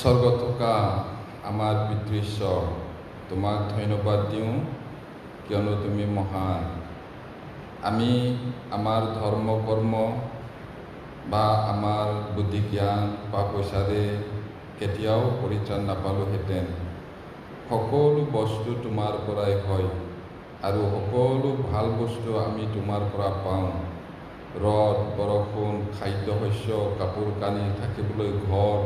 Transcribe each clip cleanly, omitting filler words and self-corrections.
স্বৰ্গত থকা আমাৰ পিতৃ ঈশ্বৰ, তোমাক ধন্যবাদ দিওঁ কিয়নো তুমি মহান। আমি আমাৰ ধৰ্ম কৰ্ম বা আমাৰ বুদ্ধি জ্ঞান বা পইচাৰে কেতিয়াও পৰিত্ৰাণ নাপালোহেঁতেন। সকলো বস্তু তোমাৰ পৰাই হয় আৰু সকলো ভাল বস্তু আমি তোমাৰ পৰা পাওঁ। ৰদ বৰষুণ, খাদ্য শস্য, কাপোৰ কানি, থাকিবলৈ ঘৰ,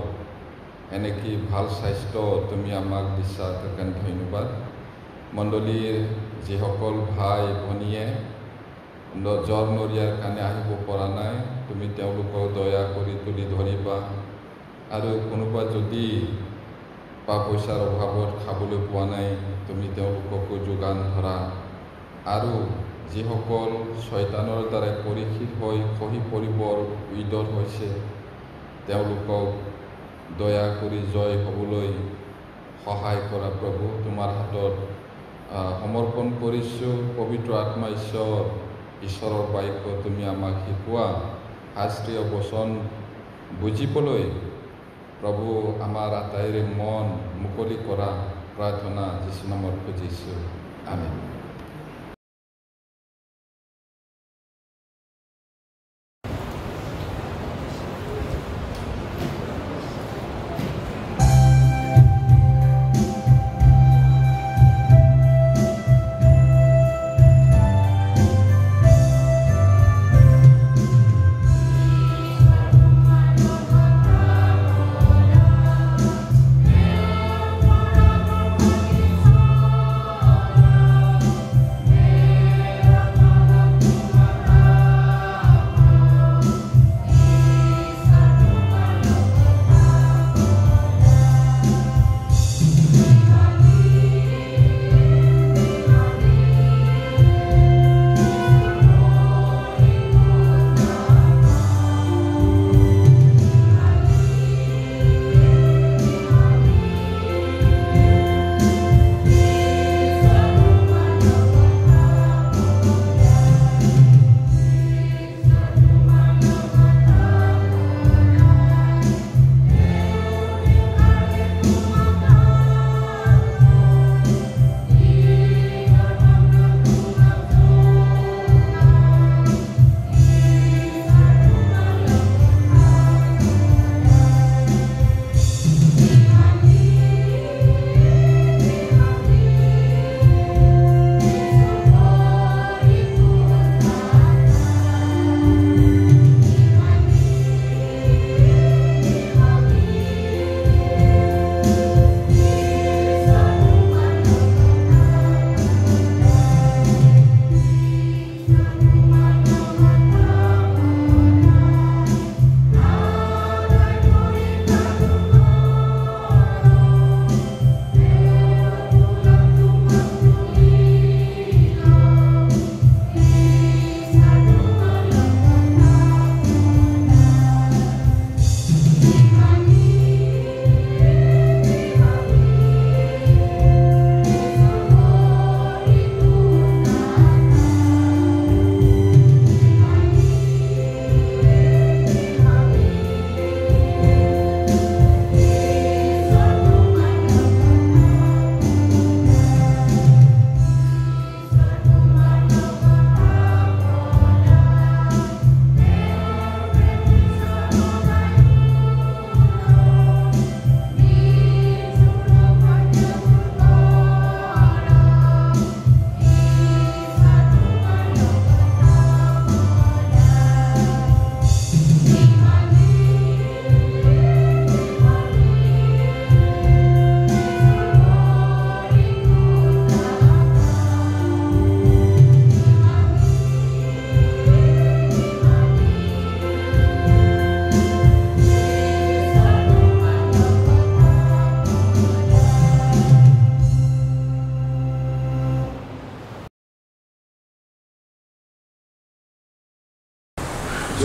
এনেকৈ ভাল স্বাস্থ্য তুমি আমাক দিছা, কাৰণে ধন্যবাদ। মণ্ডলীৰ যিসকল ভাই ভনীয়ে জ্বৰ নৰিয়াৰ কাৰণে আহিব পৰা নাই, তুমি তেওঁলোকক দয়া কৰি তুলি ধৰিবা। আৰু কোনোবা যদি পইচাৰ অভাৱত খাবলৈ পোৱা নাই, তুমি তেওঁলোককো যোগান ধৰা। আৰু যিসকল শয়তানৰ দ্বাৰা পৰীক্ষিত হৈ খহি পৰিবৰ উদ্যত হৈছে, তেওঁলোকক দয়া কৰি জয় হ'বলৈ সহায় কৰা। প্ৰভু, তোমাৰ হাতত সমৰ্পণ কৰিছোঁ। পবিত্ৰ আত্মা ঈশ্বৰৰ বাক্য তুমি আমাক শিকোৱা, শাস্ত্ৰীয় বচন বুজিবলৈ প্ৰভু আমাৰ আটাইৰে মন মুকলি কৰা প্ৰাৰ্থনা যীশু নামত খুজিছোঁ, আমেন।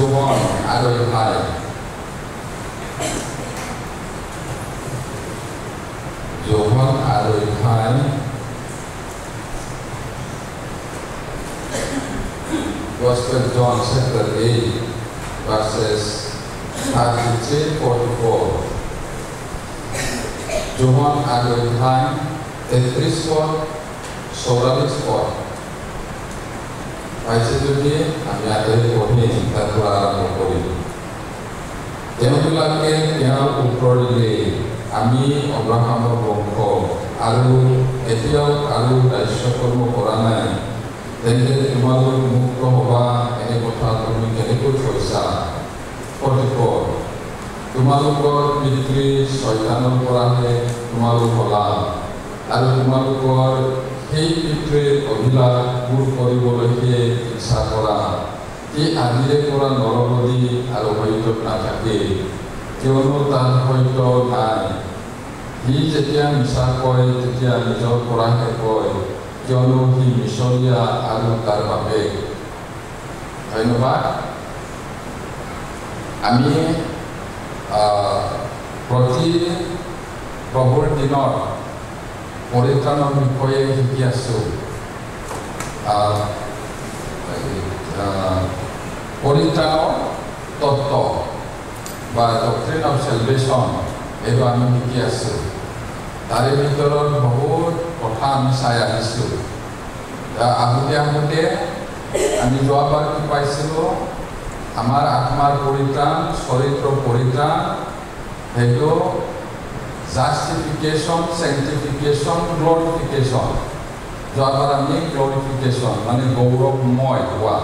Johan Aroihai. Johan Aroihai Gospel John chapter 8 verses 33-44. যোহন ৮ অধ্যায় ৩৩ পদ ৪৪ পদ পাইছে যদি আমি আগে পঢ়িম তাৰ পৰা আৰম্ভ কৰিম। তেওঁবিলাকে তেওঁৰ উত্তৰ দিলে, আমি অব্ৰাহামৰ বংশ আৰু এতিয়াও আৰু দাস্যকৰ্ম কৰা নাই, তেন্তে তোমালোক মুক্ত হ'বা এনে কথা তুমি কেনেকৈ কৈছা? প্ৰতিপদ, তোমালোকৰ পিতৃ শয়তানৰ পৰাহে তোমালোক হ'লা আৰু তোমালোকৰ সেই পিতৃৰ অভিলাষ পূৰ কৰিবলৈহে ইচ্ছা কৰা। সি আজিৰে পৰা নৰবলি আৰু সত্যত নাথাকে, কিয়নো তাৰ সত্য নাই। সি যেতিয়া মিছা কয় তেতিয়া নিজৰ পৰাহে কয়, কিয়নো সি মিছলীয়া আৰু তাৰ বাপেক। ধন্যবাদ। আমি প্ৰতি প্ৰভুৰ দিনত পৰিত্ৰাণৰ বিষয়ে শিকি আছোঁ। পৰিত্ৰাণৰ তত্ত্ব বা ডক্ট্ৰিন অফ চেলভেশ্যন, এইটো আমি শিকি আছোঁ। তাৰে ভিতৰত বহুত কথা আমি চাই আহিছোঁ। আহোঁতে আমি যোৱাবাৰ কি পাইছিলোঁ? আমাৰ আত্মাৰ পৰিত্ৰাণ, চৰিত্ৰ পৰিত্ৰাণ, সেইটো জাষ্টিফিকেশ্যন, চেংটিফিকেশ্যন, গ্লৰিফিকেশ্যন। যোৱাবাৰ আমি গ্লৰিফিকেশ্যন মানে গৌৰৱময় হোৱা,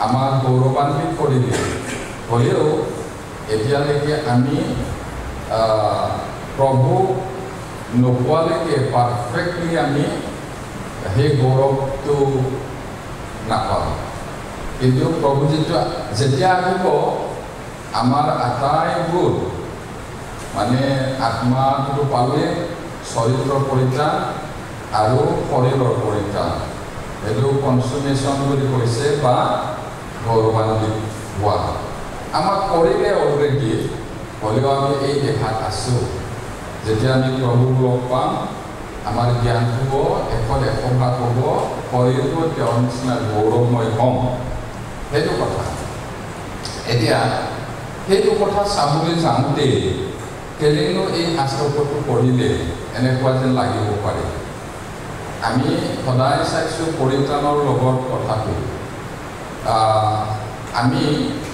আমাক গৌৰৱান্বিত কৰি দিয়ে। হ'লেও এতিয়ালৈকে আমি প্ৰভু নোপোৱালৈকে পাৰফেক্টলি আমি সেই গৌৰৱটো নাপাওঁ। কিন্তু প্ৰভু যেতিয়া আহিব, আমাৰ আটাইবোৰ মানে আত্মাটো পালে চৰিত্ৰ পৰিত্ৰাণ আৰু শৰীৰৰ পৰিত্ৰাণ, সেইটো কনচুমেশ্যন বুলি কৈছে বা গৌৰৱান্বিত হোৱা। আমাক কৰিলে অলৰেডি, হ'লেও আমি এই দেখাত আছোঁ। যেতিয়া আমি প্ৰভুক লগ পাম, আমাৰ জ্ঞান হ'ব, ১০০% হ'ব, শৰীৰটো তেওঁৰ নিচিনা গৌৰৱময় হ'ম। সেইটো কথা। এতিয়া সেইটো কথা চাবলৈ যাওঁতে কেলেনো এই শাস্ত্ৰটো পঢ়িলে এনেকুৱা যেন লাগিব পাৰে। আমি সদায় চাইছোঁ পৰিত্ৰাণৰ লগত কথাটো। আমি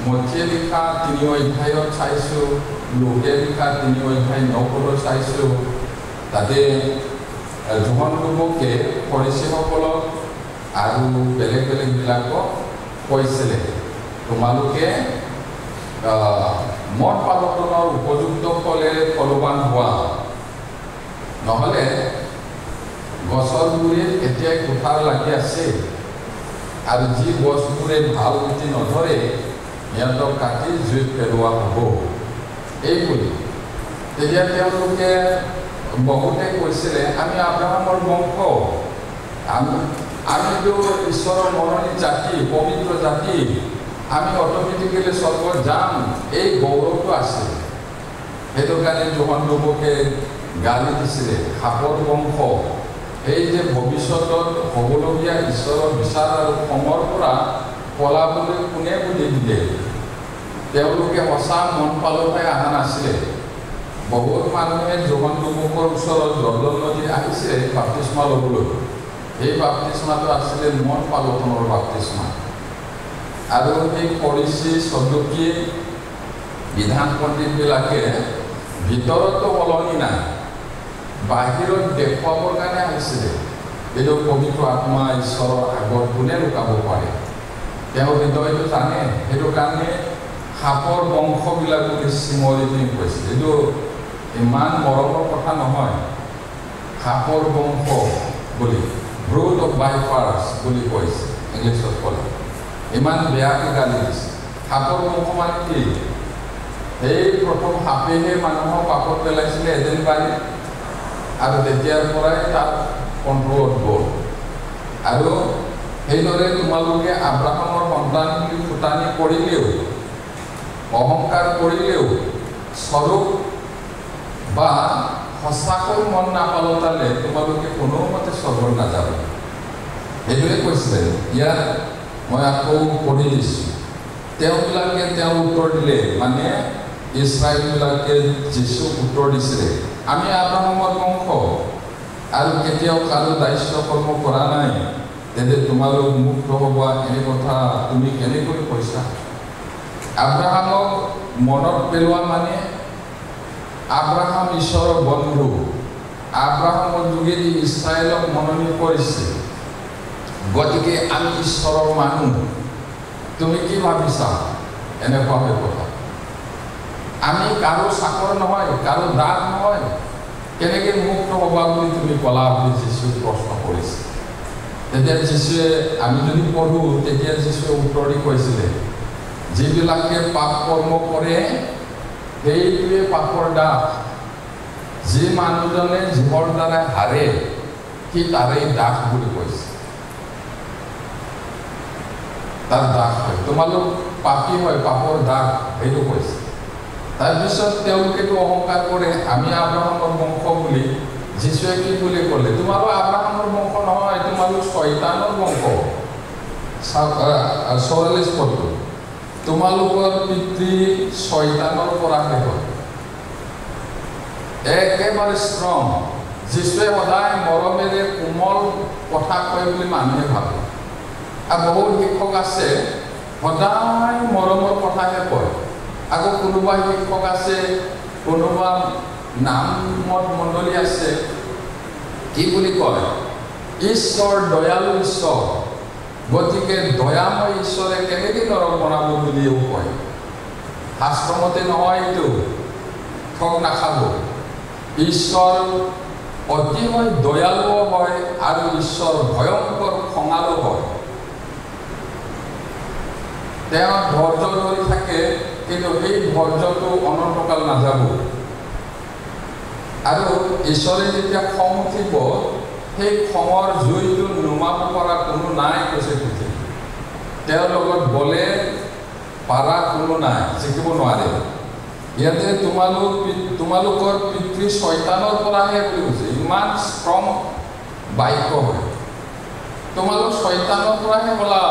মধ্যে লিখা ৩ অধ্যায়ত চাইছোঁ, লোকে লিখা ৩ অধ্যায় ৯ পদত চাইছোঁ। তাতে যোহন লোকে ফৰিচীসকলক আৰু বেলেগ বেলেগবিলাকক কৈছিলে, তোমালোকে মদ পালনৰ উপযুক্ত ফলে ফলৱান হোৱা, নহ'লে গছৰ গুৰিত এতিয়াই কুঠাৰ লাগি আছে আৰু যি গছবোৰে ভাল গুটি নধৰে সিহঁতক কাটি জুইত পেলোৱা হ'ব। এইবুলি তেতিয়া তেওঁলোকে বহুতে কৈছিলে, আমি আব্ৰাহামৰ বংশ, আমিতো ঈশ্বৰৰ মনোনীত জাতি, পবিত্ৰ জাতি, আমি অট'মেটিকেলি স্বৰ্গত যাম, এই গৌৰৱটো আছে। সেইটো কাৰণে যোহন লোকে গালি দিছিলে, সাপৰ বংশ, এই যে ভৱিষ্যতত হ'বলগীয়া ঈশ্বৰৰ বিচাৰ আৰু খঙৰ পৰা পলাবলৈ কোনে বুলি দিলে? তেওঁলোকে সঁচা মন পালতাই অহা নাছিলে। বহুত মানুহে যোহন লোকৰ ওচৰত জৰ্দন নদীত আহিছিলে বাপ্তিস্মা ল'বলৈ। এই বাপ্তিস্মাটো আছিলে মন পালনৰ বাপ্তিস্মা। আৰু এই ফৰিচী, সদুকী, বিধান পণ্ডিতবিলাকে ভিতৰতো সলনি নাই, বাহিৰত দেখুৱাবৰ কাৰণে আহিছিলে। এইটো পবিত্ৰ আত্মা ঈশ্বৰৰ আগত কোনে লুকাব পাৰে? তেওঁ হৃদয়টো জানে। সেইটো কাৰণে সাপৰ বংশবিলাক বুলি চিমলি পিনি কৈছিল। এইটো ইমান মৰমৰ কথা নহয়। সাপৰ বংশ বুলি, ব্ৰুড অফ ভাইপাৰ্ছ বুলি কৈছে ইংলিছত ক'লে। ইমান বেয়াকৈ গালি দিছে। সাপৰ বংশ মানে কি? সেই প্ৰথম সাপেহে মানুহক পাপত পেলাইছিলে এদিন বাৰী, আৰু তেতিয়াৰ পৰাই তাত কণ্ট্ৰলত গ'ল। আৰু সেইদৰে তোমালোকে আব্ৰাহামৰ সন্তান বুলি ফুটানি কৰিলেও, অহংকাৰ কৰিলেও, স্বৰূপ বা সঁচাকৈ মন নাপালতালে তোমালোকে কোনোমতে স্বৰ্গত নাযাব। সেইটোৱে কৈছিলে। ইয়াত মই আকৌ পঢ়ি দিছোঁ। তেওঁবিলাকে তেওঁ উত্তৰ দিলে, মানে ইছৰাইলবিলাকে যীশুক উত্তৰ দিছিলে, আমি আব্ৰাহামৰ বংশ আৰু কেতিয়াও কাৰো দায়িত্ব কৰ্ম কৰা নাই, তেন্তে তোমালোক মুক্ত হ'বা, এনে কথা তুমি কেনেকৈ কৈছা? আব্ৰাহামক মনত পেলোৱা মানে আব্ৰাহাম ঈশ্বৰৰ বন্ধু, আব্ৰাহামৰ যোগেদি ইছৰাইলক মনোনীত কৰিছে, গতিকে আমি ঈশ্বৰৰ মানুহ। তুমি কি ভাবিছা? এনেকুৱা হয় কথা। আমি কাৰো চাকৰ নহয়, কাৰো দাস নহয়, কেনেকৈ মুক্ত হ'বা বুলি তুমি ক'লা বুলি যীশুক প্ৰশ্ন কৰিছে। তেতিয়া যীশুৱে, আমি যদি পঢ়োঁ তেতিয়া যীশুৱে উত্তৰ দি কৈছিলে, যিবিলাকে পাপ কৰ্ম কৰে সেইটোৱে পাপৰ দাস। যি মানুহজনে জীৱৰ দ্বাৰা হাৰে সি তাৰেই দাস বুলি কৈছে, তাৰ দাস হয়। তোমালোক পাপী হয়, পাপৰ দাস, সেইটো কৈছে। তাৰপিছত তেওঁলোকেতো অহংকাৰ কৰে, আমি আব্ৰাহামৰ বংশ বুলি। যীশুৱে কি বুলি ক'লে? তোমালোক আব্ৰাহামৰ বংশ নহয়, তোমালোক শয়তানৰ বংশ। 44 পদটো, তোমালোকৰ পিতৃ শয়তানৰ পৰাহে হয়। একেবাৰে ষ্ট্ৰং। যীশুৱে সদায় মৰমেৰে কোমল কথা কয় বুলি মানুহে ভাবে। আৰু বহুত শিক্ষক আছে সদায় মৰমৰ কথাহে কয়। আকৌ কোনোবা শিক্ষক আছে, কোনোবা নামত মণ্ডলী আছে, কি বুলি কয়? ঈশ্বৰ দয়ালু ঈশ্বৰ, গতিকে দয়াময় ঈশ্বৰে কেনেকৈ নৰক বনাব বুলিও কয়। শাস্ত্ৰমতে নহয় এইটো, ঠগ নাখাব। ঈশ্বৰ অতিশয় দয়ালুও হয় আৰু ঈশ্বৰ ভয়ংকৰ খঙালো হয়। তেওঁ ধৈৰ্য ধৰি থাকে, কিন্তু সেই ধৈৰ্যটো অনন্তকাল নাযাব। আৰু ঈশ্বৰে যেতিয়া খং উঠিব, সেই খঙৰ জুইটো নুমাব পৰা কোনো নাই কৈছে পৃথিৱীত। তেওঁৰ লগত বলে পাৰা কোনো নাই, জিকিব নোৱাৰে। ইয়াতে তোমালোকৰ পিতৃ শয়তানৰ পৰাহে বুলি কৈছে। ইমান ষ্ট্ৰং বাক্য হয়। তোমালোক শয়তানৰ পৰাহে বলা,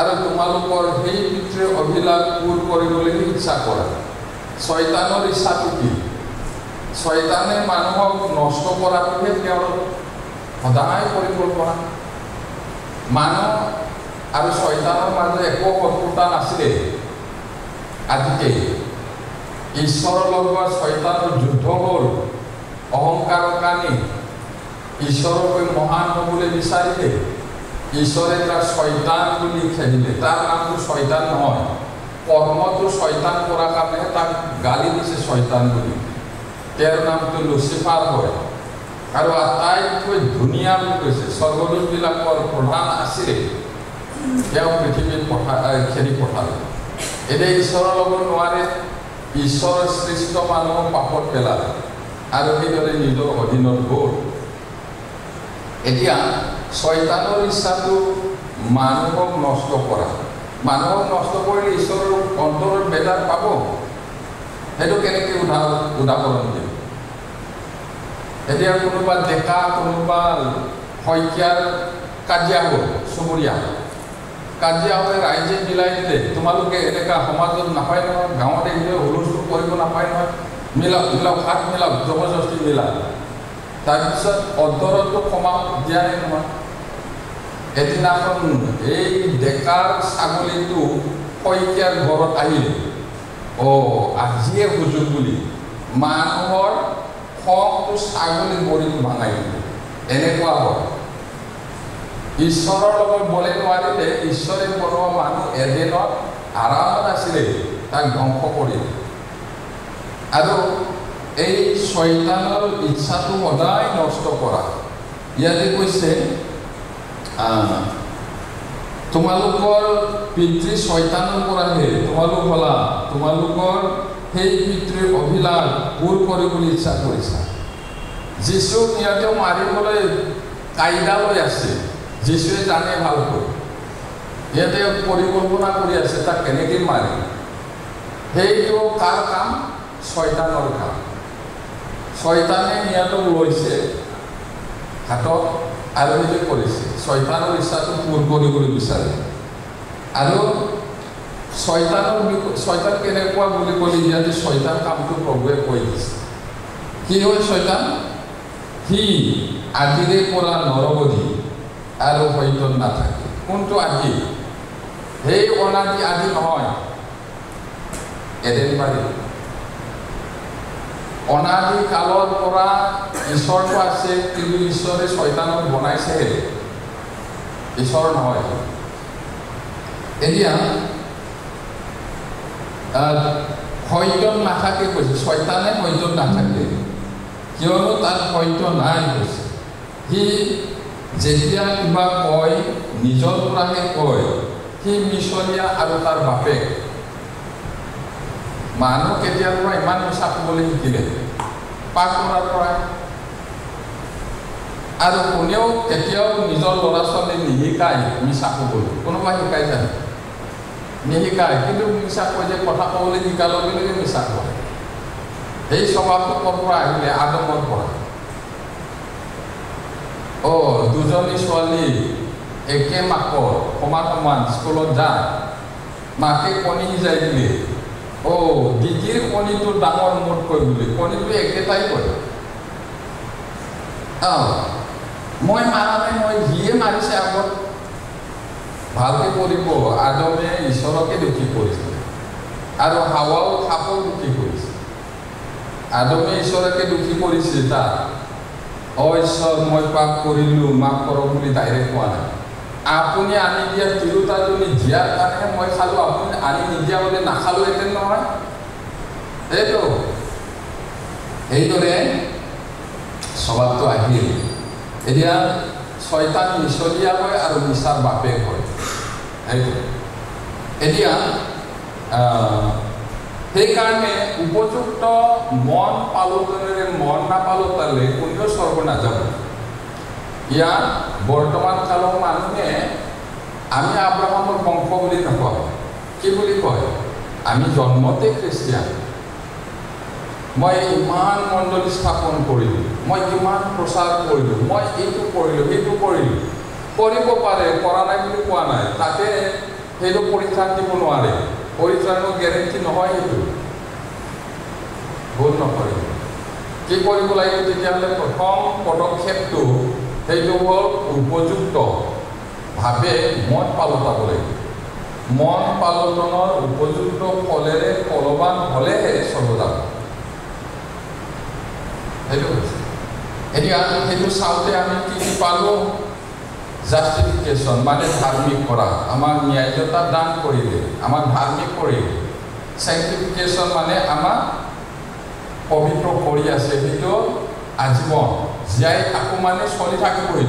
আৰু তোমালোকৰ সেই পিতৃৰ অভিলাষ পূৰ কৰিবলৈ ইচ্ছা কৰা। শয়তানৰ ইচ্ছাটো কি? শয়তানে মানুহক নষ্ট কৰাটোহে তেওঁৰ সদায় পৰিকল্পনা। মানুহ আৰু শয়তানৰ মাজত একো শত্ৰুতা নাছিলে। আজিতে ঈশ্বৰৰ লগত শয়তানৰ যুদ্ধ হ'ল। অহংকাৰৰ কাৰণে ঈশ্বৰকৈ মহান হ'বলৈ বিচাৰিলে, ঈশ্বৰে তাক শয়তান বুলি খেদিলে। তাৰ নামটো শয়তান নহয়, কৰ্মটো শয়তান কৰাৰ কাৰণেহে তাক গালি দিছে শয়তান বুলি। তেওঁৰ নামটো লুচিফাৰ হয়, আৰু আটাইতকৈ ধুনীয়া বুলি কৈছে। স্বৰ্গদূতবিলাকৰ প্ৰধান আছিলে, তেওঁ পৃথিৱীত খেদি পঠালে। এতিয়া ঈশ্বৰৰ লগত নোৱাৰে, ঈশ্বৰৰ সৃষ্ট মানুহক পাপত পেলালে আৰু সেইদৰে নিজৰ অধীনত গ'ল। এতিয়া শয়তানৰ ইচ্ছাটো মানুহক নষ্ট কৰা। মানুহক নষ্ট কৰিলে ঈশ্বৰৰ অন্তৰত বেজাৰ পাব। সেইটো কেনেকৈ উদাহৰণ দিম? এতিয়া কোনোবা ডেকা, কোনোবা শইকীয়াৰ কাজিয়া হ'ল, চুবুৰীয়া কাজিয়া হৈ ৰাইজে মিলাই দিলে, তোমালোকে এনেকুৱা সমাজত নাপায় নহয়, গাঁৱত আহিলে হুলস্থুল কৰিব নাপায় নহয়, মিলাওক হাত মিলাওক, জবৰদস্তি মিলাওক। তাৰপিছত অন্তৰতো ক্ষমা দিয়া নাই নহয়। এদিনাখন এই ডেকাৰ ছাগলীটো শইকীয়াৰ ঘৰত আহিলে, আজিয়ে সুযোগ বুলি মানুহৰ খংটো ছাগলীৰ ভৰিটো ভাঙাই দিলে। এনেকুৱা হয়। ঈশ্বৰৰ লগত বলে নোৱাৰিলে, ঈশ্বৰে বনোৱা মানুহ এদিনত আৰামত আছিলে, তাক ধ্বংস কৰিলে। আৰু এই শয়তানৰ ইচ্ছাটো সদায় নষ্ট কৰা। ইয়াতে কৈছে তোমালোকৰ পিতৃ শয়তানৰ পৰাহে তোমালোক হলা, তোমালোকৰ সেই পিতৃৰ অভিলাষ পূৰ কৰিবলৈ ইচ্ছা কৰিছা। যীশুক ইয়াতেও মাৰিবলৈ কাইদা লৈ আছে। যীশুৱে জানে ভালকৈ, ইয়াতে পৰিকল্পনা কৰি আছে তাক কেনেকৈ মাৰে। সেইটো কাৰ কাম? শয়তানৰ কাম। শয়তানে সিহঁতক লৈছে হাতত আৰু সেইটো কৰিছে। শয়তানৰ ইচ্ছাটো পূৰ কৰিবলৈ বিচাৰে। আৰু শয়তান কেনেকুৱা বুলি ক'লে ইয়াতে শয়তান কামটো প্ৰভুৱে কৈ দিছে। কি হয় শয়তান? সি আজিৰে পৰা নৰবধি আৰু হয়তো নাথাকে। কোনটো আজি? সেই অনাদি আজি নহয়, এডেনবাৰী। অনাদি কালৰ পৰা ঈশ্বৰটো আছে, কিন্তু ঈশ্বৰে শয়তানক বনাইছেহে, ঈশ্বৰ নহয়। এতিয়া হয়তো নাথাকে কৈছে, শয়তানে হয়তো নাথাকে, কিয়নো তাত হয়তো নাই কৈছে। সি যেতিয়া কিবা কয় নিজৰ পৰাহে কয়। সি মিছলীয়া আৰু তাৰ বাপেক। মানুহ কেতিয়াৰ পৰা ইমান মিছা ক'বলৈ শিকিলে? পাক কৰাৰ পৰা। আৰু কোনেও কেতিয়াও নিজৰ ল'ৰা ছোৱালী নিশিকায় মিছা ক'বলৈ। কোনোবা শিকাই জানে? নিশিকায়। কিন্তু মিছা কৈ যে কথা ক'বলৈ শিকাৰ লগে লগে মিছা কয়। সেই স্বভাৱটো ক'ৰ পৰা আহিলে? আদমৰ পৰা। দুজনী ছোৱালী একে মাকৰ সমান স্কুলত যায়, মাকে কণী সিজাই দিলে। দিদিৰ কণীটো ডাঙৰ মোতকৈ বুলি, কণীটো একেটাই কৰে। মই মাৰা নাই, মই সিয়ে মাৰিছে আগত। ভালকে কৰিব। আদমে ঈশ্বৰকে দুখী কৰিছে আৰু হাৱাও সাপক দুখী কৰিছে। আদমে ঈশ্বৰকে দুখী কৰিছে। তাক ঈশ্বৰ মই পাপ কৰিলোঁ, মাফ কৰক বুলি ডাইৰেক্ট কোৱা নাই। আপুনি আনি দিয়া তিৰোতাজনী জীয়াৰ কাৰণে মই খালোঁ, আপুনি আনি নিদিয়া বুলি নাখালোহেঁতেন নহয়। সেইটো সেইদৰে স্বভাৱটো আহিল। এতিয়া শয়তান মিছলীয়া হয় আৰু মিছাৰ বাপেক হয়। সেইটো এতিয়া সেইকাৰণে উপযুক্ত মন পালোতেৰে মন নাপালোতালে কোনেও স্বৰ্গ নাযাব। ইয়াত বৰ্তমান কালৰ মানুহে আমি আব্ৰাহামৰ বংশ বুলি নকওঁ। কি বুলি কয়? আমি জন্মতে খ্ৰীষ্টিয়ান। মই ইমান মণ্ডলী স্থাপন কৰিলোঁ, মই কিমান প্ৰচাৰ কৰিলোঁ, মই এইটো কৰিলোঁ, সেইটো কৰিলোঁ। কৰিব পাৰে, কৰা নাই বুলি কোৱা নাই। তাকে সেইটো পৰিত্ৰাণ দিব নোৱাৰে। পৰিত্ৰাণৰ গেৰেণ্টি নহয়। সেইটো ভুল নকৰিব। কি কৰিব লাগিব তেতিয়াহ'লে? প্ৰথম পদক্ষেপটো সেইটো হ'ল উপযুক্তভাৱে মন পালটাব লাগিব। মন পালটনৰ উপযুক্ত ফলেৰে ফলৱান হ'লেহে স্বৰ্গ যাব। সেইটো হৈছে। এতিয়া সেইটো চাওঁতে আমি কি পালোঁ? জাষ্টিফিকেশ্যন মানে ধাৰ্মিক কৰা। আমাক ন্যায্যতা দান কৰিলে, আমাক ধাৰ্মিক কৰিলে। চেংটিফিকেশ্যন মানে আমাক পবিত্ৰ কৰি আছে। সেইটো আজীৱন জীয়াই থাকোঁ মানে চলি থাকিবই।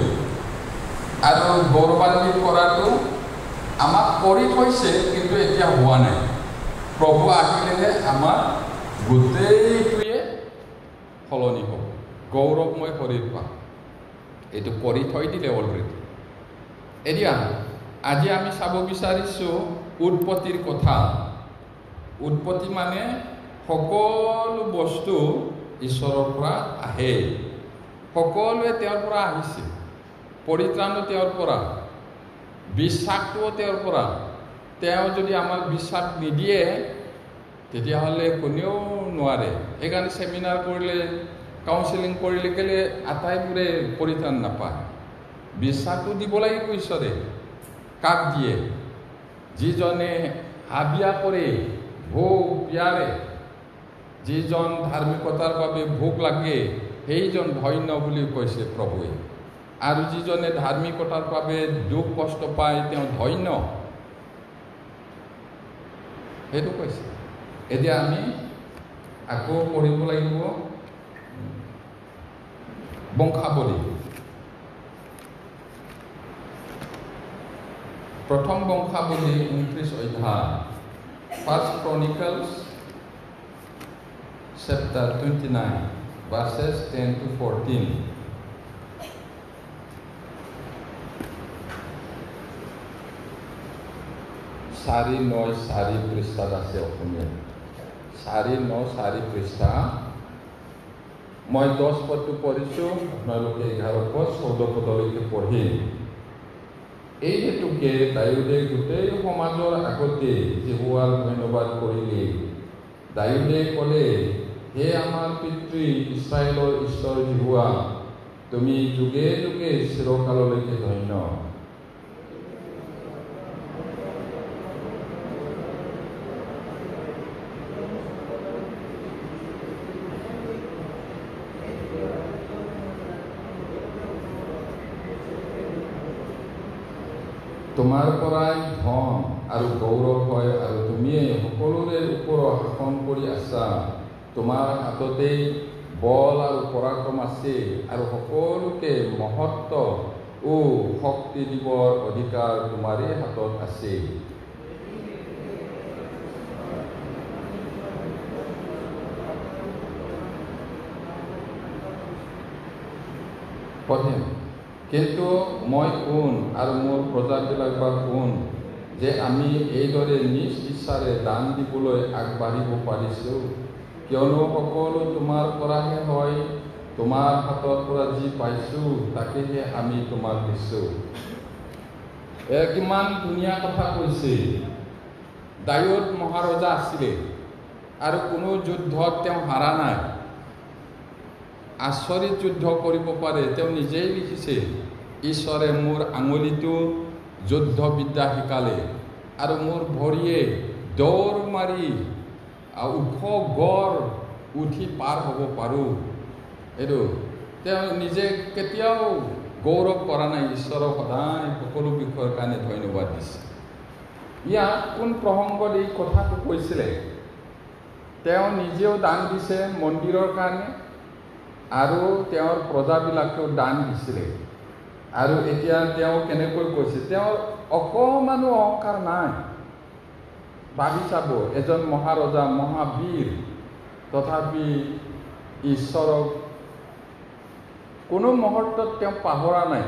আৰু গৌৰৱান্বিত কৰাটো আমাক কৰি থৈছে, কিন্তু এতিয়া হোৱা নাই। প্ৰভু আহিলেহে আমাৰ গোটেইটোৱে সলনি হ'ব, গৌৰৱময় শৰীৰ পাম। এইটো কৰি থৈ দিলে অলৰেডি। এতিয়া আজি আমি চাব বিচাৰিছোঁ উৎপত্তিৰ কথা। উৎপত্তি মানে সকলো বস্তু ঈশ্বৰৰ পৰা আহে। সকলোৱে তেওঁৰ পৰা আহিছে। পৰিত্ৰাণো তেওঁৰ পৰা, বিশ্বাসটোও তেওঁৰ পৰা। তেওঁ যদি আমাক বিশ্বাস নিদিয়ে তেতিয়াহ'লে কোনেও নোৱাৰে। সেইকাৰণে ছেমিনাৰ কৰিলে, কাউন্সেলিং কৰিলে কেলে আটাইবোৰে পৰিত্ৰাণ নাপায়। বিশ্বাসটো দিব লাগিব ঈশ্বৰে। কাক দিয়ে? যিজনে হাবিয়া কৰে, ভোগ পিয়াৰে, যিজন ধাৰ্মিকতাৰ বাবে ভোগ লাগে, সেইজন ধন্য বুলি কৈছে প্ৰভুৱে। আৰু যিজনে ধাৰ্মিকতাৰ বাবে দুখ কষ্ট পায় তেওঁ ধন্য, সেইটো কৈছে। এতিয়া আমি আকৌ পঢ়িব লাগিব বংশাৱলী। প্ৰথম বংশাৱলী 29 অধ্যায়, 1 Chronicles chapter 29 verses 10 to 14. চাৰি নয় চাৰি পৃষ্ঠাত আছে অসমীয়া। 4-9 পৃষ্ঠা। মই 10 পদটো পঢ়িছোঁ, আপোনালোকে 11 পদ 14 পদলৈকে পঢ়িম। এই হেতুকে দায়ুদে গোটেই সমাজৰ আগতে যহোৱাৰ ধন্যবাদ কৰিলে। দায়ুদে ক'লে, হে আমাৰ পিতৃ ইছৰাইলৰ ঈশ্বৰ যহোৱা, তুমি যুগে যুগে চিৰকাললৈকে ধন্য। তোমাৰ পৰাই ধন আৰু গৌৰৱ হয় আৰু তুমিয়ে সকলোৰে ওপৰত শাসন কৰি আছা। তোমাৰ হাততেই বল আৰু পৰাক্ৰম আছে আৰু সকলোকে মহত্ব ও শক্তি দিবৰ অধিকাৰ তোমাৰেই হাতত আছে। পঢ়িম, কিন্তু মই কোন আৰু মোৰ প্ৰজাবিলাক বা কোন যে আমি এইদৰে নিজ ইচ্ছাৰে দান দিবলৈ আগবাঢ়িব পাৰিছোঁ? কিয়নো সকলো তোমাৰ পৰাহে হয়, তোমাৰ হাতৰ পৰা যি পাইছোঁ তাকেহে আমি তোমাক দিছোঁ। কিমান ধুনীয়া কথা কৈছে। দায়ুদ মহাৰজা আছিলে আৰু কোনো যুদ্ধত তেওঁ হাৰা নাই। আচৰিত যুদ্ধ কৰিব পাৰে। তেওঁ নিজেই লিখিছে, ঈশ্বৰে মোৰ আঙুলিটো যুদ্ধবিদ্যা শিকালে আৰু মোৰ ভৰিয়ে দৌৰ মাৰি ওখ গড় উঠি পাৰ হ'ব পাৰোঁ। এইটো তেওঁ নিজে কেতিয়াও গৌৰৱ কৰা নাই। ঈশ্বৰক সদায় সকলো বিষয়ৰ কাৰণে ধন্যবাদ দিছে। ইয়াত কোন প্ৰসংগত এই কথাটো কৈছিলে? তেওঁ নিজেও দান দিছে মন্দিৰৰ কাৰণে আৰু তেওঁৰ প্ৰজাবিলাকেও দান দিছিলে। আৰু এতিয়া তেওঁ কেনেকৈ কৈছে? তেওঁৰ অকণমানো অহংকাৰ নাই। ভাবি চাব, এজন মহাৰজা, মহাবীৰ, তথাপি ঈশ্বৰক কোনো মুহূৰ্তত তেওঁ পাহৰা নাই।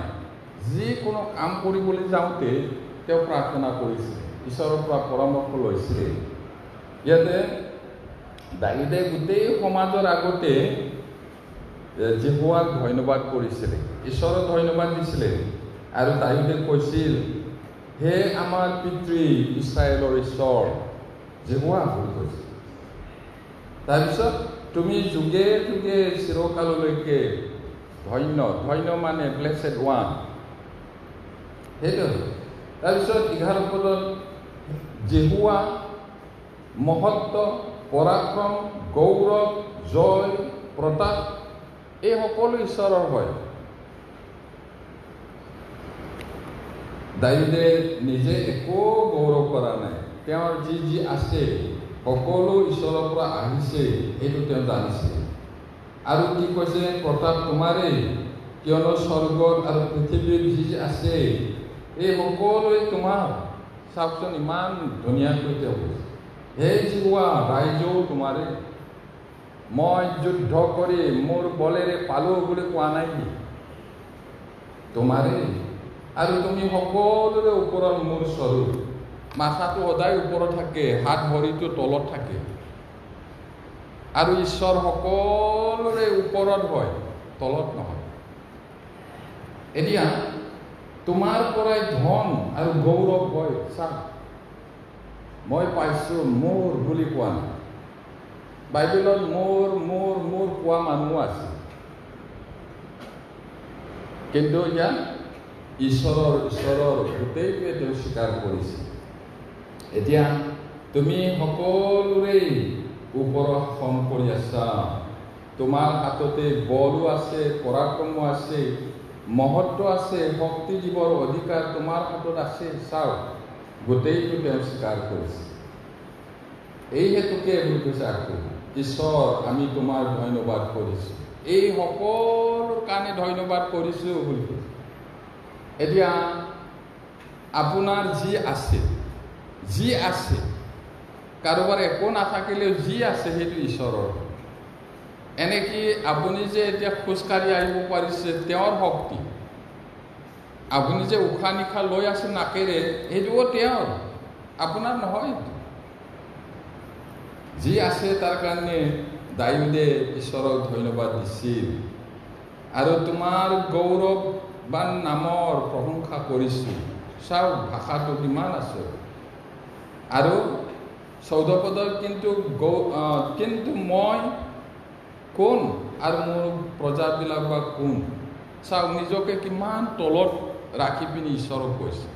যিকোনো কাম কৰিবলৈ যাওঁতে তেওঁ প্ৰাৰ্থনা কৰিছিলে, ঈশ্বৰৰ পৰা পৰামৰ্শ লৈছিলে। ইয়াতে দায়ুদে গোটেই সমাজৰ আগতে যহোৱাক ধন্যবাদ কৰিছিলে, ঈশ্বৰক ধন্যবাদ দিছিলে। আৰু দায়ুদে কৈছিল, হে আমাৰ পিতৃ ইছৰাইলৰ ঈশ্বৰ যহোৱা বুলি কৈছিল। তাৰপিছত তুমি যুগে যুগে চিৰকাললৈকে ধন্য। ধন্য মানে ব্লেছেড ওৱান, সেইটো। তাৰপিছত 11 পদত যহোৱা মহত্ব, পৰাক্ৰম, গৌৰৱ, জয়, প্ৰতাপ এই সকলো ঈশ্বৰৰ হয়। দায়ুদে নিজে একো গৌৰৱ কৰা নাই। তেওঁৰ যি যি আছে সকলো ঈশ্বৰৰ পৰা আহিছে, এইটো তেওঁ জানিছে। আৰু কি কৈছে? প্ৰতাপ তোমাৰেই, কিয়নো স্বৰ্গত আৰু পৃথিৱীত যি যি আছে এই সকলোৱে তোমাৰ। চাওকচোন, ইমান ধুনীয়াকৈ তেওঁ কৈছে, হে যহোৱা, ৰাইজও তোমাৰে। মই যুদ্ধ কৰি মোৰ বলেৰে পালোঁ বুলি কোৱা নাই কি? তোমাৰেই। আৰু তুমি সকলোৰে ওপৰত মোৰ স্বৰূপ। মাথাটো সদায় ওপৰত থাকে, হাত ভৰিটো তলত থাকে। আৰু ঈশ্বৰ সকলোৰে ওপৰত হয়, তলত নহয়। এতিয়া তোমাৰ পৰাই ধন আৰু গৌৰৱ হয়। চাওক, মই পাইছোঁ মোৰ বুলি কোৱা নাই। বাইবেলত মোৰ মোৰ মোৰ কোৱা মানুহ আছে, কিন্তু ইয়াত ঈশ্বৰৰ গোটেইটোৱে তেওঁ স্বীকাৰ কৰিছে। এতিয়া তুমি সকলোৰে ওপৰত শাসন কৰি আছা। তোমাৰ হাততে বলো আছে, পৰাক্ৰমো আছে, মহত্ব আছে, শক্তি দিবৰ অধিকাৰ তোমাৰ হাতত আছে। চাওক, গোটেইটো তেওঁ স্বীকাৰ কৰিছে। এই হেতুকে বুলি কৈছে আকৌ, ঈশ্বৰ আমি তোমাৰ ধন্যবাদ কৰিছোঁ, এই সকলো কাৰণে ধন্যবাদ কৰিছোঁ বুলি কৈছে। এতিয়া আপোনাৰ যি আছে, কাৰোবাৰ একো নাথাকিলেও যি আছে সেইটো ঈশ্বৰৰ। এনেকি আপুনি যে এতিয়া খোজকাঢ়ি আহিব পাৰিছে, তেওঁৰ শক্তি। আপুনি যে উশাহ নিশাহ লৈ আছে নাকেৰে, সেইটোও তেওঁৰ, আপোনাৰ নহয়। যি আছে তাৰ কাৰণে দায়ুদে ঈশ্বৰক ধন্যবাদ দিছিল। আৰু তোমাৰ গৌৰৱবান নামৰ প্ৰশংসা কৰিছোঁ। চাওক ভাষাটো কিমান আছে। আৰু 14 পদত কিন্তু মই কোন আৰু মোৰ প্ৰজাবিলাক বা কোন। চাওক নিজকে কিমান তলত ৰাখি পিনি ঈশ্বৰক কৈছে,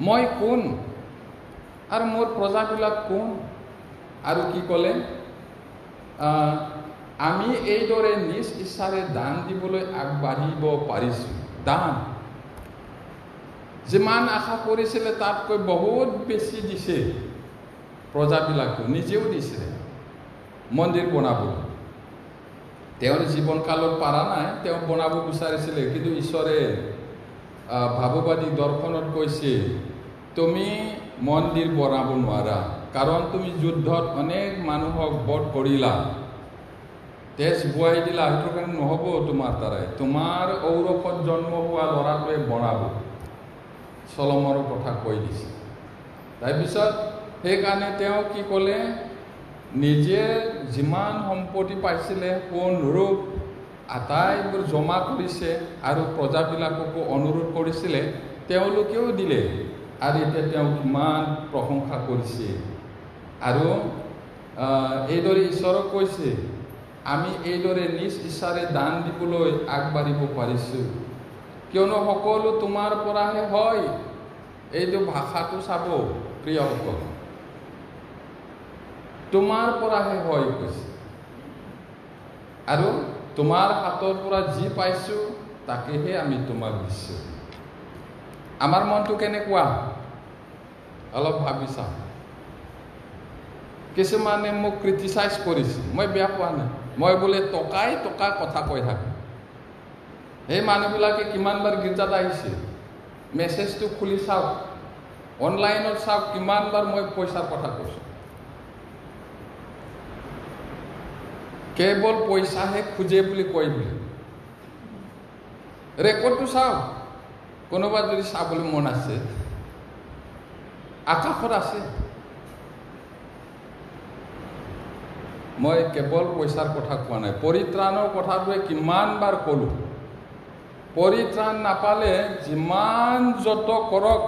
মই কোন আৰু মোৰ প্ৰজাবিলাক কোন। আৰু কি ক'লে, আমি এইদৰে নিজ ইচ্ছাৰে দান দিবলৈ আগবাঢ়িব পাৰিছোঁ। দান যিমান আশা কৰিছিলে তাতকৈ বহুত বেছি দিছে। প্ৰজাবিলাকো নিজেও দিছে মন্দিৰ বনাবলৈ। তেওঁৰ জীৱনকালত পাৰা নাই, তেওঁ বনাব বিচাৰিছিলে, কিন্তু ঈশ্বৰে ভাৱবাদী দৰ্শনত কৈছে তুমি মন্দিৰ বনাব নোৱাৰা, কাৰণ তুমি যুদ্ধত অনেক মানুহক বধ কৰিলা, তেজ বুৱাই দিলা, সেইটো কাৰণে নহ'ব তোমাৰ দ্বাৰাই। তোমাৰ ঔৰসত জন্ম হোৱা ল'ৰাটোৱে বনাব। চলমৰ কথা কৈ দিছে। তাৰপিছত সেইকাৰণে তেওঁ কি ক'লে, নিজে যিমান সম্পত্তি পাইছিলে সোণ ৰূপ আটাইবোৰ জমা কৰিছে আৰু প্ৰজাবিলাককো অনুৰোধ কৰিছিলে, তেওঁলোকেও দিলে। আৰু এতিয়া তেওঁ কিমান প্ৰশংসা কৰিছে। আৰু এইদৰে ঈশ্বৰক কৈছে আমি এইদৰে নিজ ইচ্ছাৰে দান দিবলৈ আগবাঢ়িব পাৰিছোঁ, কিয়নো সকলো তোমাৰ পৰাহে হয়। এইটো ভাষাটো চাব প্ৰিয়সকল, তোমাৰ পৰাহে হয় কৈছে। আৰু তোমাৰ হাতৰ পৰা যি পাইছোঁ তাকেহে আমি তোমাক দিছোঁ। আমাৰ মনটো কেনেকুৱা অলপ ভাবি চাওঁ। কিছুমানে মোক ক্ৰিটিচাইজ কৰিছে, মই বেয়া পোৱা নাই। মই বোলে টকা কথা কৈ থাকোঁ। সেই মানুহবিলাকে কিমানবাৰ গীৰ্জাত আহিছে, মেছেজটো খুলি চাওক, অনলাইনত চাওক, কিমানবাৰ মই পইচাৰ কথা কৈছোঁ। কেৱল পইচাহে খোজে বুলি কয় বুলি। ৰেকৰ্ডটো চাওক, কোনোবা যদি চাবলৈ মন আছে, আকাশত আছে। মই কেৱল পইচাৰ কথা কোৱা নাই, পৰিত্ৰাণৰ কথাটোৱে কিমানবাৰ ক'লোঁ। পৰিত্ৰাণ নাপালে যিমান যত কৰক,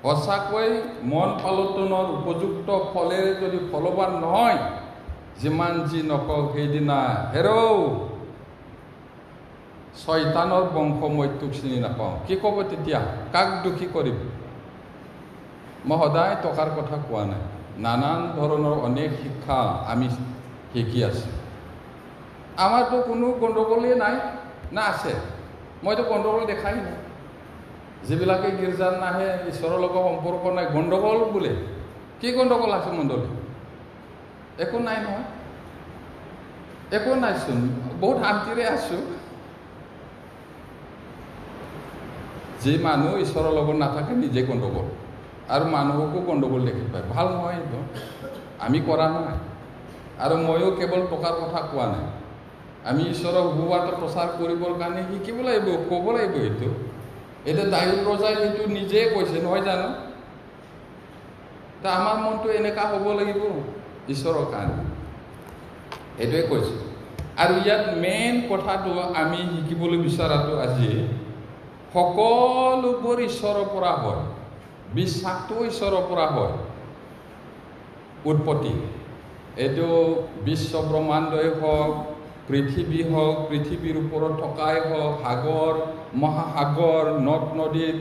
সঁচাকৈ মন পালটনৰ উপযুক্ত ফলেৰে যদি ফলৱান নহয়, যিমান যি নকওঁ সেইদিনা হেৰৌ শয়তানৰ বংশ মই তোক চিনি নাপাওঁ। কি ক'ব তেতিয়া? কাক দোষী কৰিব? মই সদায় টকাৰ কথা কোৱা নাই, নানান ধৰণৰ অনেক শিক্ষা আমি শিকি আছোঁ। আমাৰতো কোনো গণ্ডগোলেই নাই, না আছে? মইতো গণ্ডগোল দেখাই নাই। যিবিলাকে গীৰ্জাত নাহে, ঈশ্বৰৰ লগত সম্পৰ্ক নাই, গণ্ডগোল বোলে। কি গণ্ডগোল আছে মণ্ডলী? একো নাই নহয়, একো নাইচোন, বহুত শান্তিৰে আছোঁ। যি মানুহ ঈশ্বৰৰ লগত নাথাকে নিজে গণ্ডগোল, আৰু মানুহকো গণ্ডগোল দেখি পায়। ভাল নহয় এইটো, আমি কৰা নাই। আৰু ময়ো কেৱল টকাৰ কথা কোৱা নাই। আমি ঈশ্বৰৰ সুবাৰ্তা প্ৰচাৰ কৰিবৰ কাৰণে শিকিব লাগিব, ক'ব লাগিব। এতিয়া দাউদ ৰজাই সেইটো নিজেই কৈছে নহয় জানো? আমাৰ মনটো এনেকুৱা হ'ব লাগিব ঈশ্বৰৰ কাৰণে, সেইটোৱে কৈছোঁ। আৰু ইয়াত মেইন কথাটো আমি শিকিবলৈ বিচৰাটো আজি, সকলোবোৰ ঈশ্বৰৰ পৰা হয়, বিশ্বাসটো ঈশ্বৰৰ পৰা হয়। উৎপত্তি, এইটো বিশ্ব ব্ৰহ্মাণ্ডই হওক, পৃথিৱী হওক, পৃথিৱীৰ ওপৰত থকাই হওক, সাগৰ মহাসাগৰ, নদ নদীত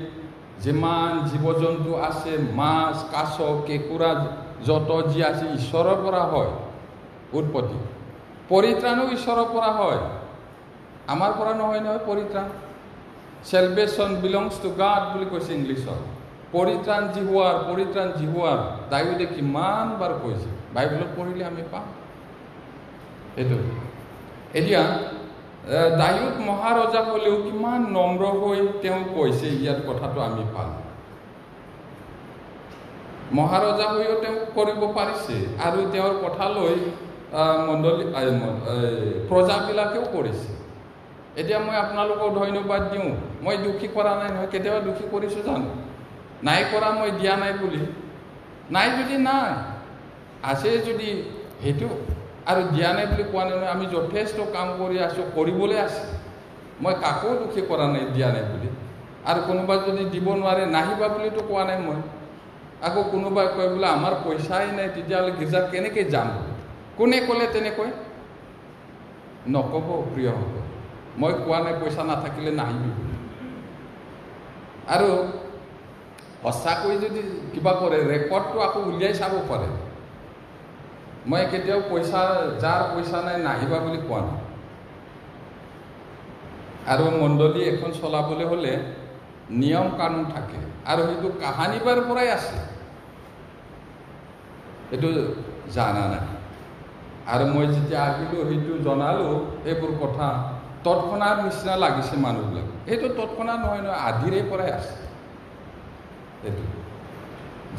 যিমান জীৱ জন্তু আছে, মাছ কাছ কেঁকুৰা যত যি আছে, ঈশ্বৰৰ পৰা হয় উৎপত্তি। পৰিত্ৰাণো ঈশ্বৰৰ পৰা হয়, আমাৰ পৰা নহয় নহয়। পৰিত্ৰাণ, চেলভেশ্যন বিলংছ টু গড বুলি কৈছে ইংলিছত। পৰিত্ৰাণ জিহুৱাৰ দাউদে কিমানবাৰ কৈছে, বাইবেলত পঢ়িলে আমি পাওঁ এইটো। এতিয়া দাউদ মহাৰজা হ'লেও কিমান নম্ৰ হৈ তেওঁ কৈছে, ইয়াত কথাটো আমি পাওঁ। মহাৰজা হৈও তেওঁ কৰিব পাৰিছে, আৰু তেওঁৰ কথালৈ প্ৰজাবিলাকেও কৰিছে। এতিয়া মই আপোনালোকক ধন্যবাদ দিওঁ, মই দুখী কৰা নাই নহয়। কেতিয়াবা দুখী কৰিছোঁ জানো? নাই কৰা, মই দিয়া নাই বুলি। নাই যদি নাই, আছে যদি সেইটো, আৰু দিয়া নাই বুলি কোৱা নাই নহয়। আমি যথেষ্ট কাম কৰি আছোঁ, কৰিবলৈ আছে। মই কাকো দুখী কৰা নাই দিয়া নাই বুলি। আৰু কোনোবা যদি দিব নোৱাৰে নাহিবা বুলিতো কোৱা নাই মই। আকৌ কোনোবাই কয় বোলে আমাৰ পইচাই নাই, তেতিয়াহ'লে গীৰ্জাত কেনেকৈ যাম? কোনে ক'লে তেনেকৈ? নক'ব প্ৰিয়সকল, মই কোৱা নাই পইচা নাথাকিলে নাহিবি বুলি। আৰু সঁচাকৈ যদি কিবা কৰে ৰেকৰ্ডটো আকৌ উলিয়াই চাব পাৰে। মই কেতিয়াও যাৰ পইচা নাই নাহিবা বুলি কোৱা নাই। আৰু মণ্ডলী এখন চলাবলৈ হ'লে নিয়ম কানুন থাকে, আৰু সেইটো কাহানিবাৰ পৰাই আছে, এইটো জানা নাই। আৰু মই যেতিয়া আহিলোঁ সেইটো জনালোঁ, এইবোৰ কথা তৎক্ষণাত নিচিনা লাগিছে মানুহবিলাক। সেইটো তৎক্ষণাত নহয় নহয়, আধিৰে পৰাই আছে। এইটো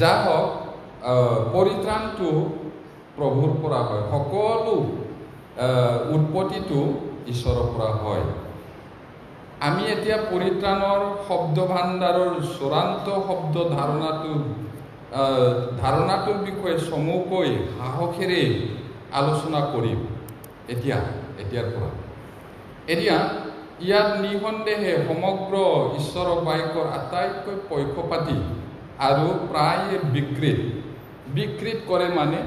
যা হওক, পৰিত্ৰাণটো প্ৰভুৰ পৰা হয়, সকলো উৎপত্তিটো ঈশ্বৰৰ পৰা হয়। আমি এতিয়া পৰিত্ৰাণৰ শব্দ ভাণ্ডাৰৰ চূড়ান্ত শব্দ ধাৰণাটোৰ বিষয়ে চমুকৈ সাহসেৰে আলোচনা কৰিম এতিয়াৰ পৰা। ইয়াত নিঃসন্দেহে সমগ্ৰ ঈশ্বৰৰ বাক্যৰ আটাইতকৈ পক্ষপাতী আৰু প্ৰায় বিকৃত কৰে, মানে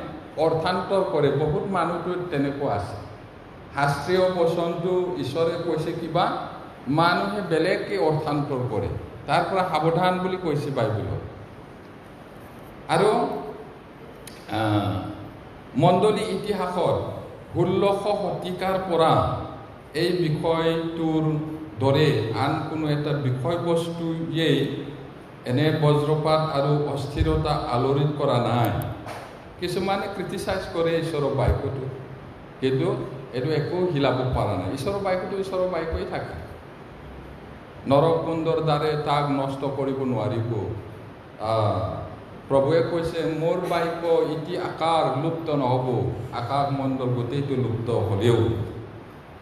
অৰ্থান্তৰ কৰে। বহুত মানুহটো তেনেকুৱা আছে। শাস্ত্ৰীয় বচনটো ঈশ্বৰে কৈছে কিবা, মানুহে বেলেগকৈ অৰ্থান্তৰ কৰে, তাৰ পৰা সাৱধান বুলি কৈছে বাইবেলত। আৰু মণ্ডলী ইতিহাসত 1600 শতিকাৰ পৰা এই বিষয়টোৰ দৰে আন কোনো এটা বিষয়বস্তুয়েই এনে বজ্ৰপাত আৰু অস্থিৰতা আলোড়িত কৰা নাই। কিছুমানে ক্ৰিটিচাইজ কৰে ঈশ্বৰৰ বাক্যটো, কিন্তু এইটো একো হিলাব পৰা নাই। ঈশ্বৰৰ বাক্যটো ঈশ্বৰৰ বাক্যই থাকে। নৰকুণ্ডৰ দ্বাৰে তাক নষ্ট কৰিব নোৱাৰিব। প্ৰভুৱে কৈছে মোৰ বাক্য ইতি আকাৰ লুপ্ত নহ'ব। আকাশ মণ্ডল গোটেইটো লুপ্ত হ'লেও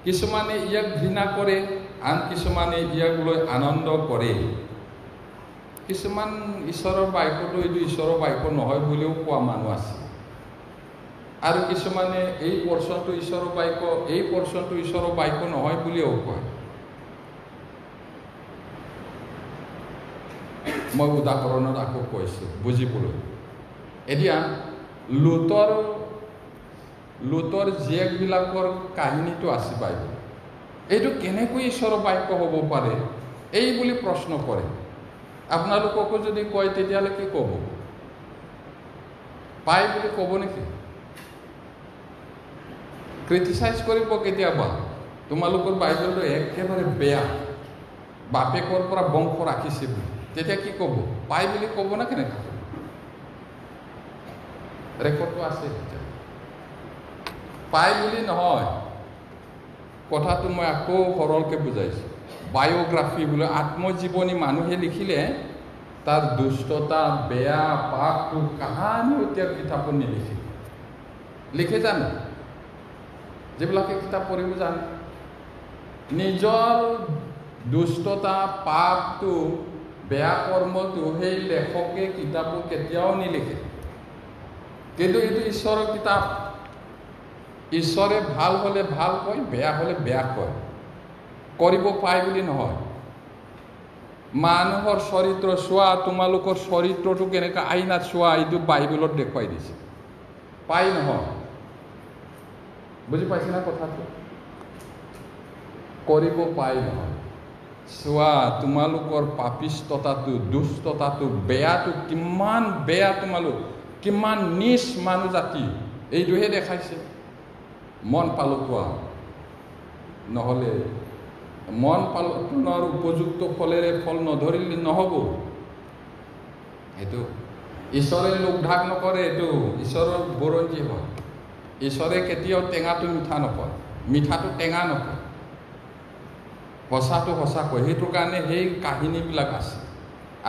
কিছুমানে ইয়াক ঘৃণা কৰে, আন কিছুমানে ইয়াক লৈ আনন্দ কৰে। কিছুমান ঈশ্বৰৰ বাক্যটো এইটো ঈশ্বৰৰ বাক্য নহয় বুলিও কোৱা মানুহ আছে। আৰু কিছুমানে এই পৰ্চনটো ঈশ্বৰৰ বাক্য, এই পৰ্চনটো ঈশ্বৰৰ বাক্য নহয় বুলিও কয়। মই উদাহৰণত আকৌ কৈছোঁ বুজিবলৈ। এতিয়া লুতৰ জীয়েকবিলাকৰ কাহিনীটো আছে বাইবেল। এইটো কেনেকৈ ঈশ্বৰৰ বাক্য হ'ব পাৰে এই বুলি প্ৰশ্ন কৰে। আপোনালোককো যদি কয় তেতিয়াহ'লে কি ক'ব? পাই বুলি ক'ব নেকি? ক্ৰিটিচাইজ কৰিব কেতিয়াবা, তোমালোকৰ বাইবেলটো একেবাৰে বেয়া, বাপেকৰ পৰা বংশ ৰাখিছে বুলি। তেতিয়া কি ক'ব? পাই বুলি ক'ব না কেনেকৈ? ৰেকৰ্ডটো আছে। পাই বুলি নহয়, কথাটো মই আকৌ সৰলকৈ বুজাইছোঁ। বায়োগ্ৰাফি বোলে আত্মজীৱনী মানুহে লিখিলে তাৰ দুষ্টতা, বেয়া পাপটো কাহানিও এতিয়া কিতাপত নিলিখে। লিখে জানো? যিবিলাকে কিতাপ পঢ়িব জানে, নিজৰ দুষ্টতা, পাপটো, বেয়া কৰ্মটো সেই লেখকে কিতাপত কেতিয়াও নিলিখে। কিন্তু এইটো ঈশ্বৰৰ কিতাপ। ঈশ্বৰে ভাল হ'লে ভাল কয়, বেয়া হ'লে বেয়া কয়। কৰিব পায় বুলি নহয়। মানুহৰ চৰিত্ৰ চোৱা, তোমালোকৰ চৰিত্ৰটো কেনেকৈ আইনাত চোৱা, এইটো বাইবেলত দেখুৱাই দিছে। পাই নহয়। বুজি পাইছে না কথাটো? কৰিব পাই নহয়। চোৱা তোমালোকৰ পাপিষ্টতাটো, দুষ্টতাটো, বেয়াটো কিমান বেয়া, তোমালোক কিমান নিচ মানুহ জাতি, এইটোহে দেখাইছে। মন পালটোৱা নহ'লে, মন পালটনৰ উপযুক্ত ফলেৰে ফল নধৰিলে নহ'ব। এইটো ঈশ্বৰে লোকঢাক নকৰে, এইটো ঈশ্বৰৰ বুৰঞ্জী হয়। ঈশ্বৰে কেতিয়াও টেঙাটো মিঠা নকয়, মিঠাটো টেঙা নকয়, সঁচাটো সঁচা কয়। সেইটো কাৰণে সেই কাহিনীবিলাক আছে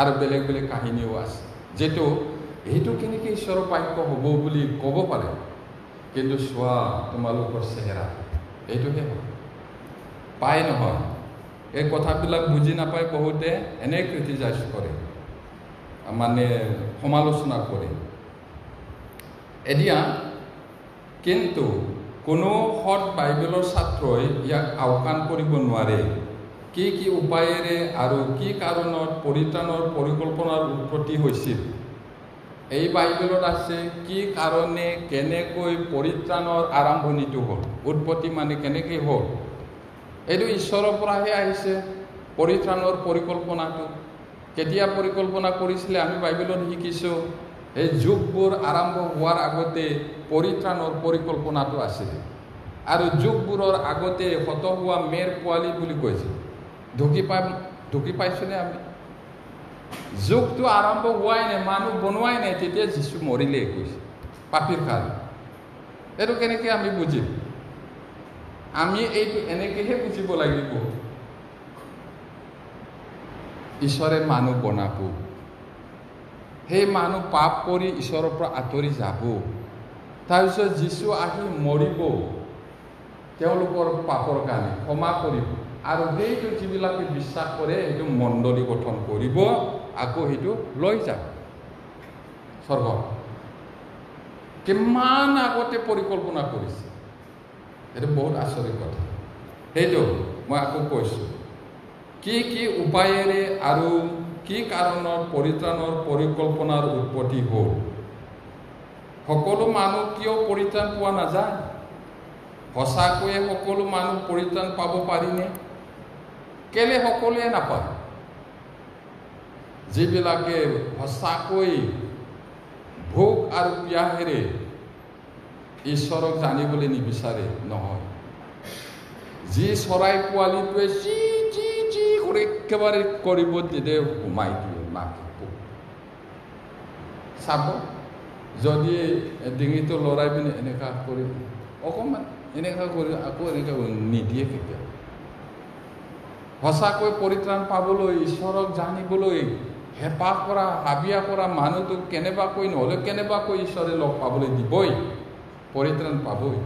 আৰু বেলেগ বেলেগ কাহিনীও আছে, যিটো সেইটো কেনেকৈ ঈশ্বৰৰ বাক্য হ'ব বুলি ক'ব পাৰে। কিন্তু চোৱা তোমালোকৰ চেহেৰা, এইটোহে হয়, পাই নহয়। এই কথাবিলাক বুজি নাপায় বহুতে এনে ক্ৰিটিচাইজ কৰে, মানে সমালোচনা কৰে। এতিয়া কিন্তু কোনো সৎ বাইবেলৰ ছাত্ৰই ইয়াক আওকাণ কৰিব নোৱাৰে। কি কি উপায়েৰে আৰু কি কাৰণত পৰিত্ৰাণৰ পৰিকল্পনাৰ উৎপত্তি হৈছিল। এই বাইবেলত আছে কি কাৰণে কেনেকৈ পৰিত্ৰাণৰ আৰম্ভণিটো হ'ল, উৎপত্তি মানে কেনেকৈ হ'ল। এইটো ঈশ্বৰৰ পৰাহে আহিছে পৰিত্ৰাণৰ পৰিকল্পনাটো। কেতিয়া পৰিকল্পনা কৰিছিলে আমি বাইবেলত শিকিছোঁ, এই যুগবোৰ আৰম্ভ হোৱাৰ আগতে পৰিত্ৰাণৰ পৰিকল্পনাটো আছিলে। আৰু যুগবোৰৰ আগতে হত হোৱা মেৰ পোৱালি বুলি কৈছে। ঢুকি পাইছোনে আমি? যুগটো আৰম্ভ হোৱাই নাই, মানুহ বনোৱাই নাই, তেতিয়া যীশু মৰিলে কৈছে পাপীৰ কাৰণে। এইটো কেনেকৈ আমি বুজিম? আমি এইটো এনেকৈহে বুজিব লাগিব, ঈশ্বৰে মানুহ বনাব, সেই মানুহ পাপ কৰি ঈশ্বৰৰ পৰা আঁতৰি যাব, তাৰপিছত যীশু আহি মৰিব তেওঁলোকৰ পাপৰ কাৰণে, ক্ষমা কৰিব, আৰু সেইটো যিবিলাকে বিশ্বাস কৰে সেইটো মণ্ডলী গঠন কৰিব, আকৌ সেইটো লৈ যাব স্বৰ্গত। কিমান আগতে পৰিকল্পনা কৰিছে, এইটো বহুত আচৰিত কথা। সেইটো মই আকৌ কৈছোঁ, কি কি উপায়েৰে আৰু কি কাৰণত পৰিত্ৰাণৰ পৰিকল্পনাৰ উৎপত্তি হ'ল। সকলো মানুহ কিয় পৰিত্ৰাণ পোৱা নাযায়? সঁচাকৈয়ে সকলো মানুহ পৰিত্ৰাণ পাব পাৰিনে? কেলে সকলোৱে নাপায়? যিবিলাকে সঁচাকৈ ভোক আৰু পিয়াহেৰে ঈশ্বৰক জানিবলৈ নিবিচাৰে নহয়। যি চৰাই পোৱালিটোৱে চি চি চি কৰি একেবাৰে কৰিব তেতিয়া সোমাই দিয়ে মাকে। চাব, যদি ডিঙিটো লৰাই পিনে এনেকুৱা কৰি অকণমান এনেকুৱা কৰি আকৌ এনেকুৱা নিদিয়ে কেতিয়া। সঁচাকৈ পৰিত্ৰাণ পাবলৈ, ঈশ্বৰক জানিবলৈ হেঁপাহ কৰা, হাবিয়া কৰা মানুহটোক কেনেবাকৈ নহ'লে কেনেবাকৈ ঈশ্বৰে লগ পাবলৈ দিবই, পৰিত্ৰাণ পাবই।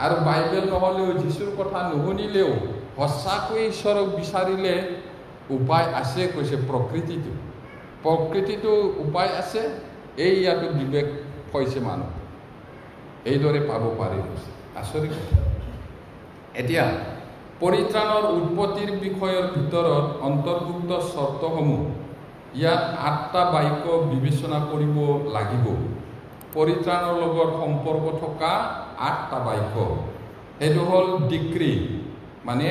আৰু বাইবেল নহ'লেও, যীশুৰ কথা নুশুনিলেও সঁচাকৈ ঈশ্বৰক বিচাৰিলে উপায় আছে কৈছে। প্ৰকৃতিটো উপায় আছে, এই ইয়াতো বিবেক হৈছে মানুহ, এইদৰে পাব পাৰে কৈছে। আচৰিত কথা। এতিয়া পৰিত্ৰাণৰ উৎপত্তিৰ বিষয়ৰ ভিতৰত অন্তৰ্ভুক্ত চৰ্তসমূহ, ইয়াত 8টা বাক্য বিবেচনা কৰিব লাগিব। পৰিত্ৰাণৰ লগত সম্পৰ্ক থকা 8টা বাক্য, সেইটো হ'ল ডিক্ৰী, মানে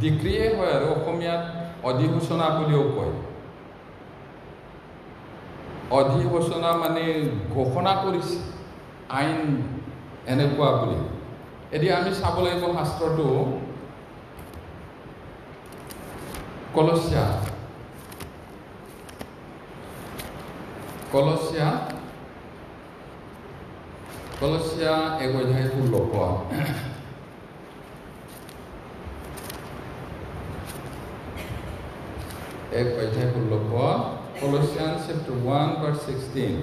ডিক্ৰীয়ে হয় আৰু অসমীয়াত অধিসূচনা বুলিও কয়। অধিসূচনা মানে ঘোষণা কৰিছে, আইন এনেকুৱা বুলি। এতিয়া আমি চাব লাগিব শাস্ত্ৰটো, কলচীয়া 1:16। Colossians chapter 1 verse 16,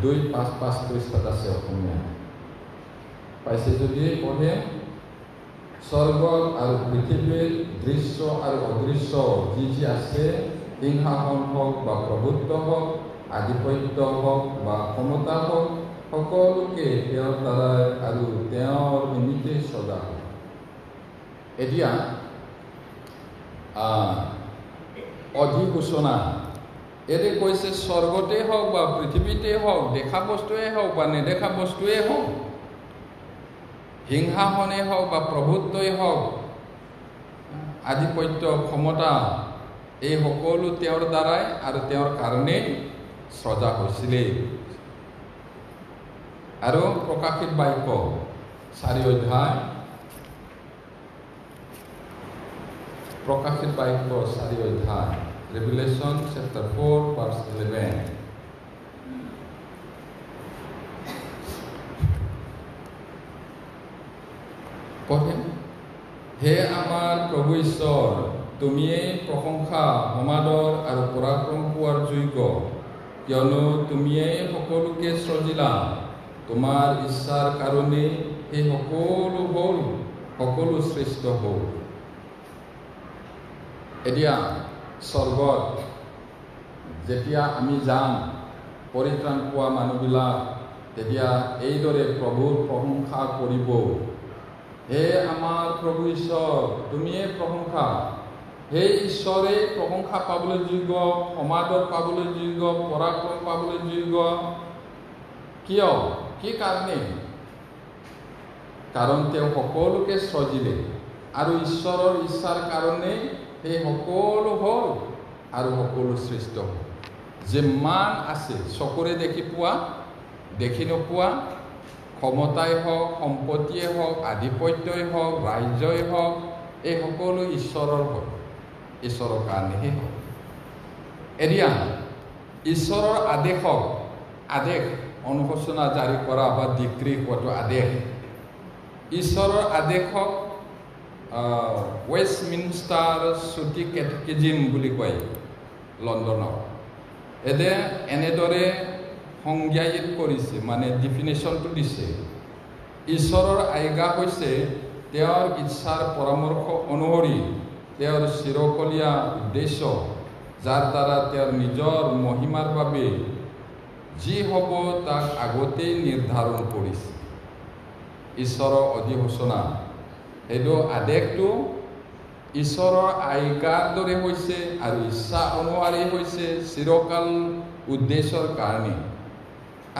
2:5 পৃষ্ঠাত আছে অসমীয়া। পাইছে যদি পঢ়ে। স্বৰ্গত আৰু পৃথিৱীৰ দৃশ্য আৰু অদৃশ্য যি যি আছে, সিংহাসন হওক বা প্ৰভুত্ব হওক, আধিপত্য হওক বা ক্ষমতা হওক, সকলোকে তেওঁৰ দ্বাৰাই আৰু তেওঁৰ নিমিত্তে সজা হয়। এতিয়া অধিসূচনা এনে কৈছে, স্বৰ্গতে হওক বা পৃথিৱীতে হওক, দেখা বস্তুৱে হওক বা নেদেখা বস্তুৱে হওক, সিংহাসনে হওক বা প্ৰভুত্বই হওক, আধিপত্য ক্ষমতা, এই সকলো তেওঁৰ দ্বাৰাই আৰু তেওঁৰ কাৰণেই সজা হৈছিলে। আৰু প্ৰকাশিত বাক্য 4 অধ্যায়, প্ৰকাশিত বাক্য 4 অধ্যায়, Revelation chapter 4 verse 11। পঢ়ে। হে আমাৰ প্ৰভু ঈশ্বৰ, তুমিয়েই প্ৰশংসা, সমাদৰ আৰু পৰাক্ৰম পোৱাৰ যোগ্য, কিয়নো তুমিয়েই সকলোকে সৃজিলা। তোমাৰ ইচ্ছাৰ কাৰণে সেই সকলো হ'ল, সকলো সৃষ্ট হ'ল। এতিয়া স্বৰ্গত যেতিয়া আমি যাম, পৰিত্ৰাণ পোৱা মানুহবিলাক, তেতিয়া এইদৰে প্ৰভুৰ প্ৰশংসা কৰিব। হে আমাৰ প্ৰভু ঈশ্বৰ, তুমিয়ে প্ৰশংসা। হে ঈশ্বৰে প্ৰশংসা পাবলৈ যোগ্য, সমাদৰ পাবলৈ যোগ্য, পৰাক্ৰম পাবলৈ যোগ্য। কিয়? কি কাৰণে? কাৰণ তেওঁ সকলোকে সৃজিলে আৰু ঈশ্বৰৰ ইচ্ছাৰ কাৰণে সেই সকলো হ'ল আৰু সকলো সৃষ্ট হ'ল। যিমান আছে চকুৰে দেখি পোৱা, দেখি নোপোৱা, ক্ষমতাই হওক, সম্পত্তিয়ে হওক, আধিপত্যই হওক, ৰাজ্যই হওক, এই সকলো ঈশ্বৰৰ হয়, ঈশ্বৰৰ কাৰণেহে হয়। এতিয়া ঈশ্বৰৰ আদেশ অনুশোচনা জাৰি কৰা বা ডিক্ৰী কোৱাটো আদেশ, ঈশ্বৰৰ আদেশক ৱেষ্টমিনষ্টাৰ চুটি কেটেকিজিম বুলি কয় লণ্ডনৰ। এতিয়া এনেদৰে সংজ্ঞায়িত কৰিছে, মানে ডিফিনেশ্যনটো দিছে। ঈশ্বৰৰ আজ্ঞা হৈছে তেওঁৰ ইচ্ছাৰ পৰামৰ্শ অনুসৰি তেওঁৰ চিৰকলীয়া উদ্দেশ্য, যাৰ দ্বাৰা তেওঁৰ নিজৰ মহিমাৰ বাবে যি হ'ব তাক আগতেই নিৰ্ধাৰণ কৰিছে। ঈশ্বৰৰ অধিসূচনা, সেইটো আদেশটো ঈশ্বৰৰ আজ্ঞাৰ দৰে হৈছে আৰু ইচ্ছা অনুসৰি হৈছে চিৰকাল উদ্দেশ্যৰ কাৰণে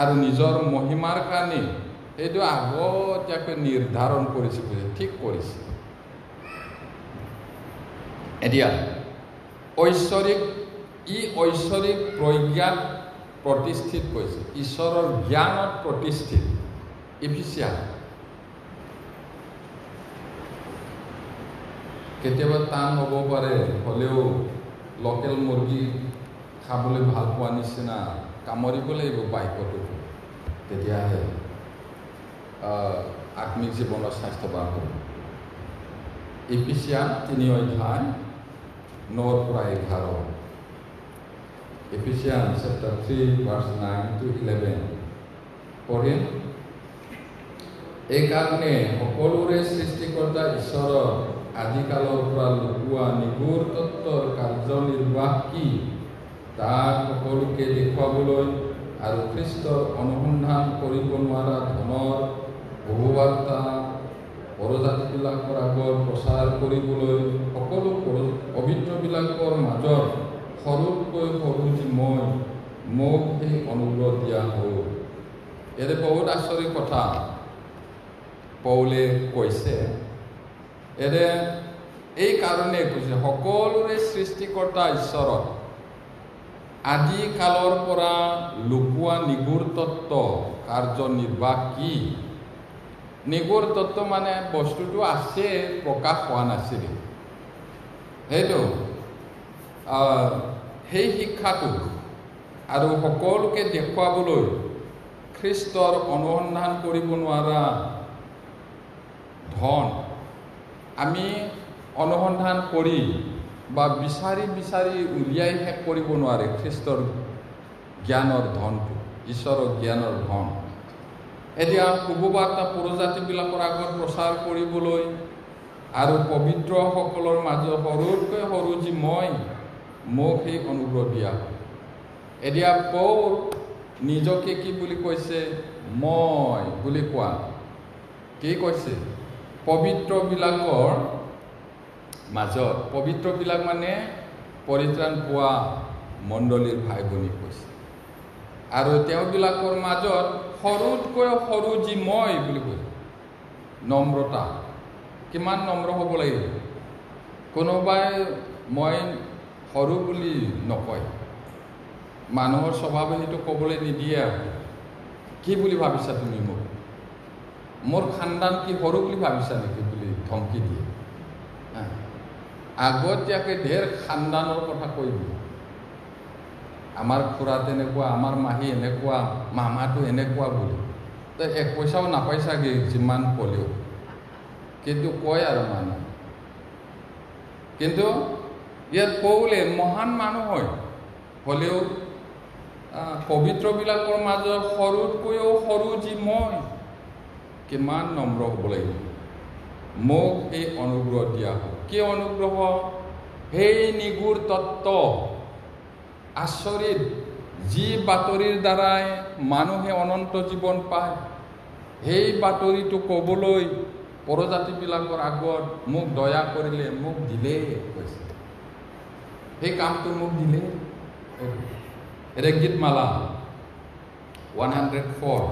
আৰু নিজৰ মহিমাৰ কাৰণে। সেইটো আগতীয়াকৈ নিৰ্ধাৰণ কৰিছে, ঠিক কৰিছে। এতিয়া ঐশ্বৰিক প্ৰজ্ঞাত প্ৰতিষ্ঠিত কৰিছে, ঈশ্বৰৰ জ্ঞানত প্ৰতিষ্ঠিত। ইফিচিয়ান কেতিয়াবা টান হ'ব পাৰে, হ'লেও লোকেল মুৰ্গী খাবলৈ ভাল পোৱা নিচিনা কামুৰিব লাগিব বাইকতো, তেতিয়াহে আত্মিক জীৱনৰ স্বাস্থ্যৱান হ'ব। ইফিচিয়ান 3:9-11। ইফিচিয়ান chapter 3:9-11 পঢ়িম। এইকাৰণে সকলোৰে সৃষ্টিকৰ্তা ঈশ্বৰৰ আদিকালৰ পৰা লুকুওৱা নিগুৰ তত্ত্বৰ কাৰ্যনিৰ্বাহ কি তাক সকলোকে দেখুৱাবলৈ আৰু খ্ৰীষ্টৰ অনুসন্ধান কৰিব নোৱাৰা ধনৰ বহুবাৰ্তা পৰজাতিবিলাকৰ আগত প্ৰচাৰ কৰিবলৈ সকলো পবিত্ৰবিলাকৰ মাজত সৰুতকৈ সৰু যি মোক সেই অনুগ্ৰহ দিয়া হ'ল। ইয়াতে বহুত আচৰিত কথা পৌলে কৈছে। এই কাৰণে কৈছে সকলোৰে সৃষ্টিকৰ্তা ঈশ্বৰত আদি কালৰ পৰা লুকুওৱা নিগুৰ তত্ত্ব কাৰ্যনিৰ্বাহ কি। নিগুৰ তত্ত্ব মানে বস্তুটো আছে, প্ৰকাশ হোৱা নাছিল। সেইটো সেই শিক্ষাটো আৰু সকলোকে দেখুৱাবলৈ খ্ৰীষ্টৰ অনুসন্ধান কৰিব নোৱাৰা ধন আমি অনুসন্ধান কৰি বা বিচাৰি উলিয়াই শেষ কৰিব নোৱাৰে। খ্ৰীষ্টৰ জ্ঞানৰ ধনটো, ঈশ্বৰৰ জ্ঞানৰ ধন। এতিয়া শুভবাৰ্তা পৰজাতিবিলাকৰ আগত প্ৰচাৰ কৰিবলৈ আৰু পবিত্ৰসকলৰ মাজত সৰুতকৈ সৰু যি মোক সেই অনুগ্ৰহ দিয়া। এতিয়া পৌল নিজকে কি বুলি কৈছে? মই বুলি কোৱা। কি কৈছে? পবিত্ৰবিলাকৰ মাজত, পবিত্ৰবিলাক মানে পৰিত্ৰাণ পোৱা মণ্ডলীৰ ভাই ভনী কৈছে। আৰু তেওঁবিলাকৰ মাজত সৰুতকৈ সৰু যি মই বুলি কৈছে। নম্ৰতা, কিমান নম্ৰ হ'ব লাগিব। কোনোবাই মই সৰু বুলি নকয়, মানুহৰ স্বভাৱে সেইটো ক'বলৈ নিদিয়ে। আৰু কি বুলি ভাবিছা তুমি মোক? মোৰ খানদান কি সৰু বুলি ভাবিছা নেকি বুলি ধমকি দিয়ে। আগতীয়াকৈ ঢেৰ খানদানৰ কথা কৈ দিয়ে। আমাৰ খুৰা তেনেকুৱা, আমাৰ মাহী এনেকুৱা, মামাটো এনেকুৱা বুলি। তো এক পইচাও নাপাই চাগে যিমান ক'লেও, কিন্তু কয় আৰু মানুহ। কিন্তু ইয়াত পৌলে মহান মানুহ হয়, হ'লেও পবিত্ৰবিলাকৰ মাজত সৰুতকৈও সৰু যি মই, কিমান নম্ৰ হ'ব লাগিব। মোক এই অনুগ্ৰহ দিয়া হ'ল। কি অনুগ্ৰহ? সেই নিগুৰ তত্ত্ব, আচৰিত যি বাতৰিৰ দ্বাৰাই মানুহে অনন্ত জীৱন পায়, সেই বাতৰিটো ক'বলৈ পৰজাতিবিলাকৰ আগত মোক দয়া কৰিলে, মোক দিলে কৈছে। সেই কামটো মোক দিলে। এটা গীতমালা 104,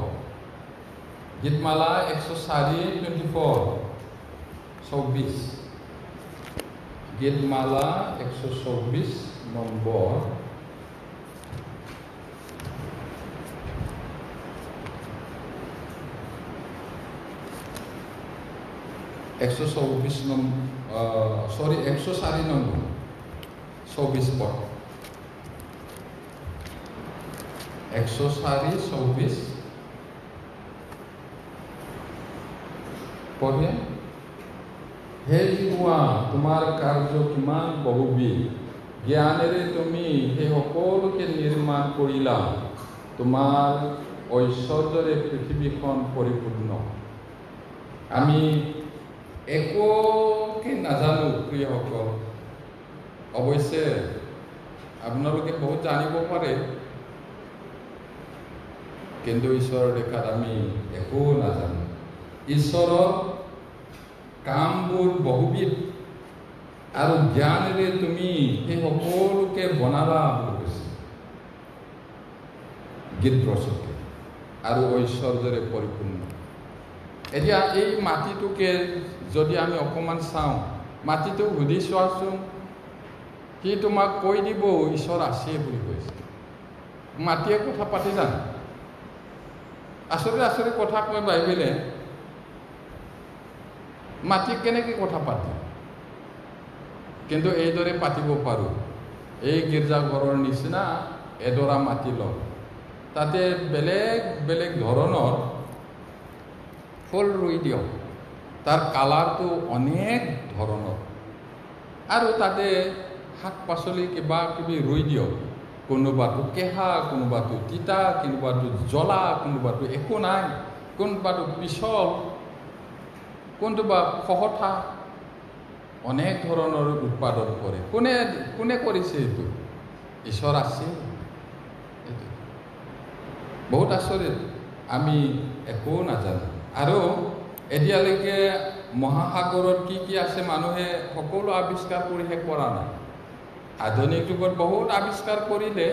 গীতমালা 104:24, গীতমালা 124 নম্বৰ, একশো 104 নম্বৰ 24 পদ, 104:24 পঢ়ে। হে জিহুৱা, তোমাৰ কাৰ্য কিমান বহুবিধ, জ্ঞানেৰে তুমি সেই সকলোকে নিৰ্মাণ কৰিলা, তোমাৰ ঐশ্বৰ্যৰে পৃথিৱীখন পৰিপূৰ্ণ। আমি একোকে নাজানো প্ৰিয়সকল। অৱশ্যে আপোনালোকে বহুত জানিব পাৰে, কিন্তু ঈশ্বৰৰ দেখাত আমি একো নাজানো। ঈশ্বৰৰ কামবোৰ বহুবিধ আৰু জ্ঞানেৰে তুমি সেই সকলোকে বনালা বুলি কৈছে গীত ৰচকে, আৰু ঐশ্বৰ্যৰে পৰিপূৰ্ণ। এতিয়া এই মাটিটোকে যদি আমি অকণমান চাওঁ, মাটিটো সুধি চোৱাচোন, সি তোমাক কৈ দিব ঈশ্বৰ আছে বুলি কৈছে। মাটিয়ে কথা পাতি জানো? আচৰিত আচৰিত কথা কয় বাইবেলে। মাটি কেনেকৈ কথা পাতে? কিন্তু এইদৰে পাতিব পাৰোঁ। এই গীৰ্জাঘৰৰ নিচিনা এডৰা মাটি লওঁ, তাতে বেলেগ বেলেগ ধৰণৰ ফুল ৰুই দিয়ক, তাৰ কালাৰটো অনেক ধৰণৰ, আৰু তাতে শাক পাচলি কিবা কিবি ৰুই দিয়ক। কোনোবাটো কেহা, কোনোবাটো তিতা, কোনোবাটো জ্বলা, কোনোবাটো একো নাই, কোনোবাটো পিছল, কোনোবা খহঠা, অনেক ধৰণৰ উৎপাদন কৰে। কোনে কোনে কৰিছে এইটো? ঈশ্বৰ আছে। বহুত আচৰিত, আমি একো নাজানো। আৰু এতিয়ালৈকে মহাসাগৰত কি কি আছে মানুহে সকলো আৱিষ্কাৰ কৰি শেষ কৰা নাই। আধুনিক যুগত বহুত আৱিষ্কাৰ কৰিলে,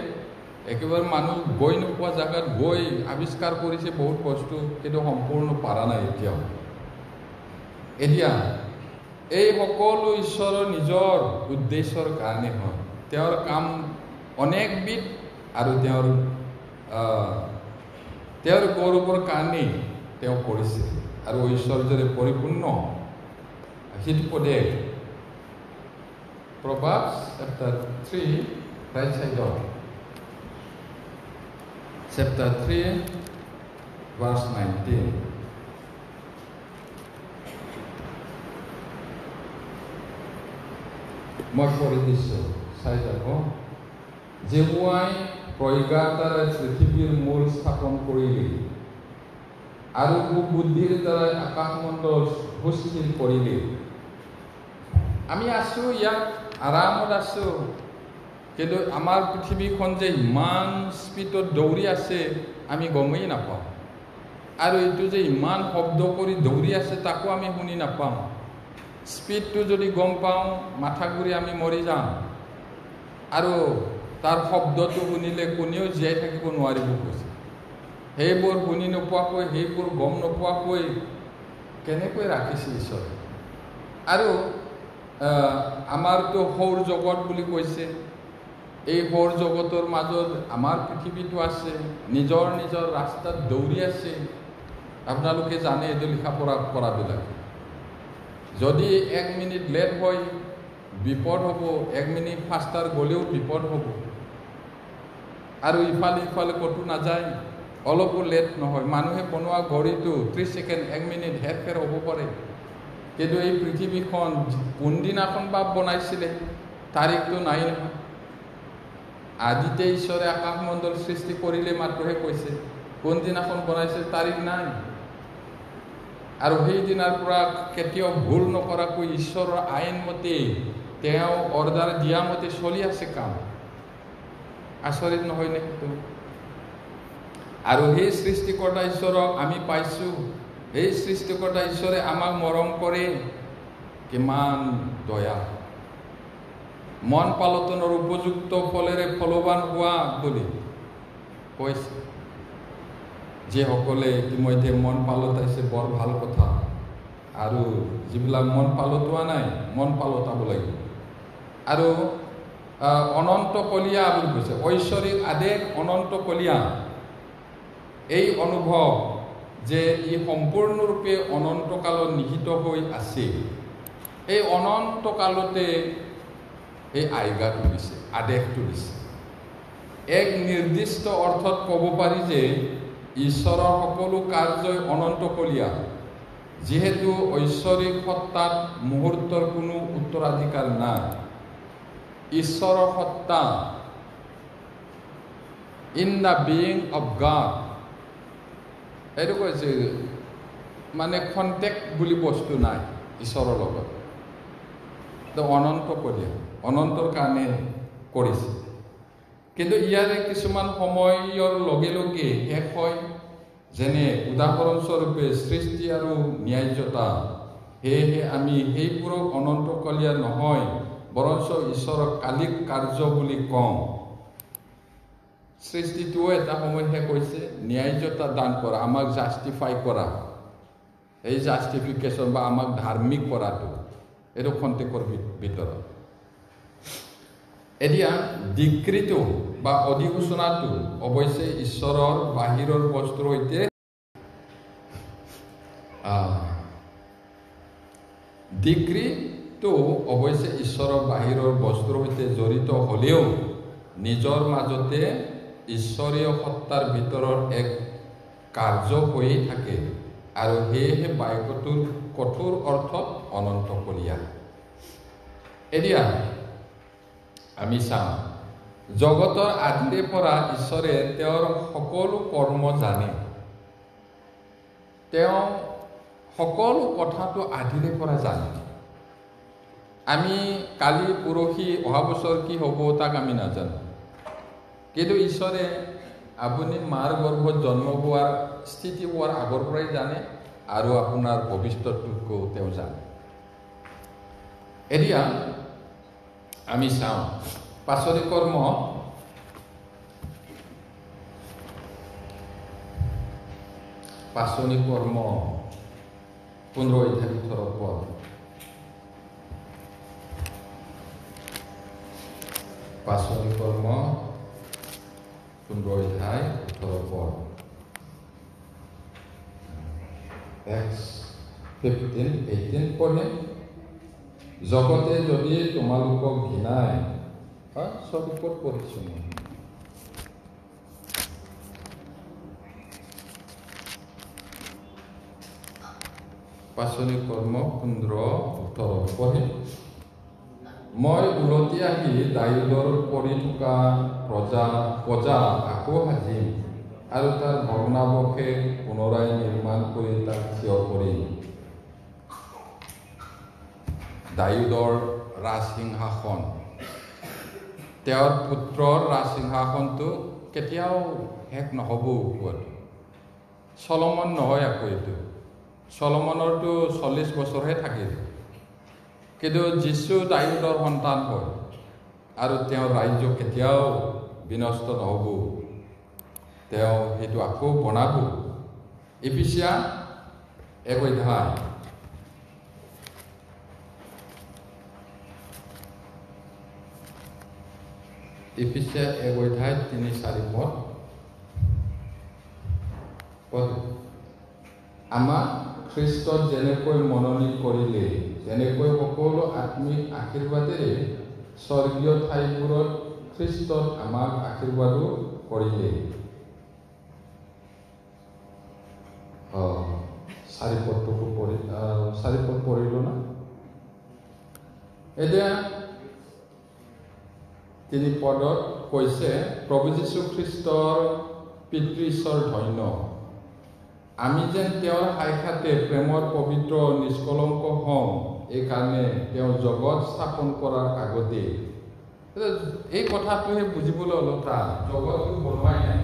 একেবাৰে মানুহ গৈ নোপোৱা জেগাত গৈ আৱিষ্কাৰ কৰিছে বহুত বস্তু, কিন্তু সম্পূৰ্ণ পৰা নাই এতিয়াও। এতিয়া এই সকলো ঈশ্বৰৰ নিজৰ উদ্দেশ্যৰ কাৰণে হয়। তেওঁৰ কাম অনেকবিধ, আৰু তেওঁৰ গৌৰৱৰ কাৰণেই তেওঁ কৰিছে, আৰু ঐশ্বৰ্যৰে পৰিপূৰ্ণ। সেইটো পদে Proverbs chapter 3, right side of chapter 3, verse 19. মই পঢ়ি দিছোঁ, চাই যাব। যেহুৱাই প্ৰজ্ঞাতাৰে পৃথিৱীৰ মূল স্থাপন কৰিলে, আৰু বুদ্ধিৰ দ্বাৰাই আকাশমণ্ডল সুস্থিৰ কৰিলে। আমি আছোঁ, ইয়াত আৰামত আছোঁ, কিন্তু আমাৰ পৃথিৱীখন যে ইমান স্পীডত দৌৰি আছে আমি গমেই নাপাওঁ, আৰু এইটো যে ইমান শব্দ কৰি দৌৰি আছে তাকো আমি শুনি নাপাওঁ। স্পীডটো যদি গম পাওঁ, মাথা ঘূৰি আমি মৰি যাম, আৰু তাৰ শব্দটো শুনিলে কোনেও জীয়াই থাকিব নোৱাৰিব কৈছে। সেইবোৰ শুনি নোপোৱাকৈ, সেইবোৰ গম নোপোৱাকৈ কেনেকৈ ৰাখিছে ঈশ্বৰে। আৰু আমাৰতো সৌৰ জগত বুলি কৈছে, এই সৌৰ জগতৰ মাজত আমাৰ পৃথিৱীটো আছে, নিজৰ নিজৰ ৰাস্তাত দৌৰি আছে। আপোনালোকে জানে এইটো লিখা পঢ়া কৰাবিলাক। যদি 1 মিনিট লেট হয় বিপদ হ'ব, 1 মিনিট ফাষ্টাৰ গ'লেও বিপদ হ'ব, আৰু ইফালে ইফালে ক'তো নাযায়, অলপো লেট নহয়। মানুহে বনোৱা ঘড়ীটো 30 ছেকেণ্ড, 1 মিনিট হেৰফেৰ হ'ব পাৰে, কিন্তু এই পৃথিৱীখন কোনদিনাখন বা বনাইছিলে তাৰিখটো নাই নহয়। আদিতে ঈশ্বৰে আকাশমণ্ডল সৃষ্টি কৰিলে মাত্ৰহে কৈছে, কোনদিনাখন বনাইছে তাৰিখ নাই। আৰু সেইদিনাৰ পৰা কেতিয়াও ভুল নকৰাকৈ ঈশ্বৰৰ আইন মতে, তেওঁ অৰ্ডাৰ দিয়া মতে চলি আছে কাম। আচৰিত নহয় নে? আৰু সেই সৃষ্টিকৰ্তা ঈশ্বৰক আমি পাইছোঁ এই সৃষ্টিকৰ্তা ঈশ্বৰে আমাক মৰম কৰে, কিমান দয়া। মন পালটনৰ উপযুক্ত ফলেৰে ফলৱান হোৱা বুলি কৈছে। যিসকলে ইতিমধ্যে মন পালটাইছে বৰ ভাল কথা, আৰু যিবিলাক মন পালটোৱা নাই মন পালটাব লাগিব। আৰু অনন্ত কলীয়া বুলি কৈছে, ঐশ্বৰিক আদেশ অনন্ত কলীয়া। এই অনুভৱ যে ই সম্পূৰ্ণৰূপে অনন্তকালত নিহিত হৈ আছে, এই অনন্তকালতে এই আজ্ঞাটো দিছে, আদেশটো দিছে। এক নিৰ্দিষ্ট অৰ্থত ক'ব পাৰি যে ঈশ্বৰৰ সকলো কাৰ্যই অনন্তকলীয়া, যিহেতু ঐশ্বৰিক সত্তাত মুহূৰ্তৰ কোনো উত্তৰাধিকাৰ নাই। ঈশ্বৰৰ সত্তা, in the being of god, এইটো কৈছে মানে কণ্টেক্ট বুলি বস্তু নাই ঈশ্বৰৰ লগত। অনন্তকলীয়া, অনন্তৰ কাৰণে কৰিছে। কিন্তু ইয়াৰে কিছুমান সময়ৰ লগে লগে শেষ হয়, যেনে উদাহৰণস্বৰূপে সৃষ্টি আৰু ন্যায্যতা। সেয়েহে আমি সেইবোৰক অনন্তকলীয়া নহয়, বৰঞ্চ ঈশ্বৰৰ কালিক কাৰ্য বুলি কওঁ। সৃষ্টিটোও এটা সময়ত শেষ হৈছে, ন্যায্যতা দান কৰা, আমাক জাষ্টিফাই কৰা, এই জাষ্টিফিকেশ্যন বা আমাক ধাৰ্মিক কৰাটো, এইটো খন্তেকৰ ভিতৰত। এতিয়া ডিক্ৰীটো বা অধিসূচনাটো অৱশ্যে ঈশ্বৰৰ বাহিৰৰ বস্তুৰ সৈতে ডিক্ৰীটো অৱশ্যে ঈশ্বৰৰ বাহিৰৰ বস্তুৰ সৈতে জড়িত হ'লেও নিজৰ মাজতে ঈশ্বৰীয় সত্তাৰ ভিতৰৰ এক কাৰ্য হৈয়ে থাকে, আৰু সেয়েহে বাক্যটোৰ কঠোৰ অৰ্থত অনন্তকলীয়া। এতিয়া আমি চাওঁ, জগতৰ আদিৰে পৰা ঈশ্বৰে তেওঁৰ সকলো কৰ্ম জানে। তেওঁ সকলো কথাটো আদিৰে পৰা জানে। আমি কালি পৰহি অহা বছৰ কি হ'ব তাক আমি নাজানো, কিন্তু ঈশ্বৰে আপুনি মাৰ গৰ্ভত জন্ম হোৱাৰ স্থিতি হোৱাৰ আগৰ পৰাই জানে, আৰু আপোনাৰ ভৱিষ্যতটোকো তেওঁ জানে। এতিয়া আমি চাওঁ পাচনি কৰ্ম 15 অধ্যায় 18 পদ। পাচনি কৰ্ম 15 অধ্যায় 18 পদ। 15-18 পঢ়ে। জগতে যদি তোমালোকক ঘৃণাই, স্বৰূপত পঢ়িছোঁ মই। পাচনি কৰ্ম 15-18 পঢ়ে। মই উলটি আহি দায়ুদৰ পৰি থকা প্ৰজা আকৌ সাজিম, আৰু তাৰ ভগ্নাৱশেষ পুনৰাই নিৰ্মাণ কৰি তাক থিয় কৰিম। দায়ুদৰ ৰাজসিংহাসন, তেওঁৰ পুত্ৰৰ ৰাজসিংহাসনটো কেতিয়াও শেষ নহ'ব। চলমন নহয় আকৌ এইটো, চলমনৰটো 40 বছৰহে থাকিল, কিন্তু যীশু দায়ুদৰ সন্তান হয়, আৰু তেওঁৰ ৰাজ্য কেতিয়াও বিনষ্ট নহ'ব। তেওঁ সেইটো আকৌ বনাব। এফিচিয়া 1 অধ্যায় 3-4 পদ। আমাক খ্ৰীষ্টত যেনেকৈ মনোনীত কৰিলে, তেনেকৈ সকলো আত্মিক আশীৰ্বাদেৰে স্বৰ্গীয় ঠাইবোৰত খ্ৰীষ্টত আমাক আশীৰ্বাদো কৰিলে। 4 পদ পঢ়িলো না। এতিয়া 3 পদত কৈছে, প্ৰভু যীশু খ্ৰীষ্টৰ পিতৃ ঈশ্বৰ ধন্য, আমি যেন তেওঁৰ সাক্ষাতে প্ৰেমৰ পবিত্ৰ নিষ্কলংক হওঁ, এইকাৰণে তেওঁ জগত স্থাপন কৰাৰ আগতে। এই কথাটোহে বুজিবলৈ অলপ টান, জগতটো বনোৱাই নাই।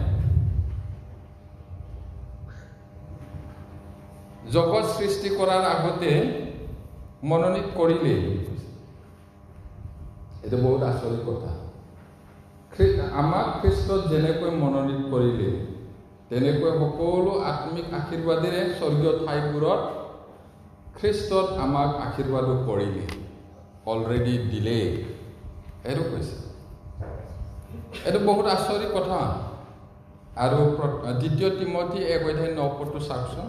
জগত সৃষ্টি কৰাৰ আগতে মনোনীত কৰিলে। এটা বহুত আচৰিত কথা। আমাক খ্ৰীষ্টত যেনেকৈ মনোনীত কৰিলে তেনেকৈ সকলো আত্মিক আশীৰ্বাদেৰে স্বৰ্গীয় ঠাইবোৰত খ্ৰীষ্টত আমাক আশীৰ্বাদো কৰিলে, অলৰেডি দিলে। এইটো কৈছে। এইটো বহুত আচৰিত কথা। আৰু 2 তিমথী 1:9 চাওকচোন।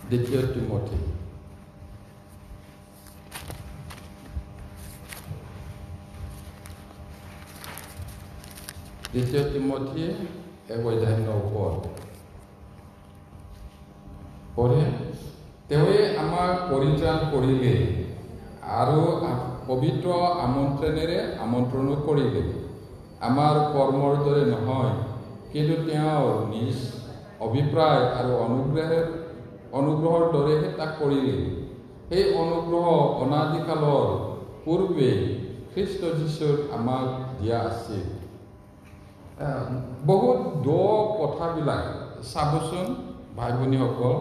2 তিমথী 1:9 পঢ়ে। তেওঁৱে আমাক পৰিত্ৰাণ কৰিলে আৰু পবিত্ৰ আমন্ত্ৰণেৰে আমন্ত্ৰণো কৰিলে। আমাৰ কৰ্মৰ দৰে নহয়, কিন্তু তেওঁৰ নিজ অভিপ্ৰায় আৰু অনুগ্ৰহৰ দৰেহে তাক কৰিলে। সেই অনুগ্ৰহ অনাদিকালৰ পূৰ্বে খ্ৰীষ্ট যীশুত আমাক দিয়া আছিল। বহুত কথাবিলাক চাবচোন ভাই ভনীসকল।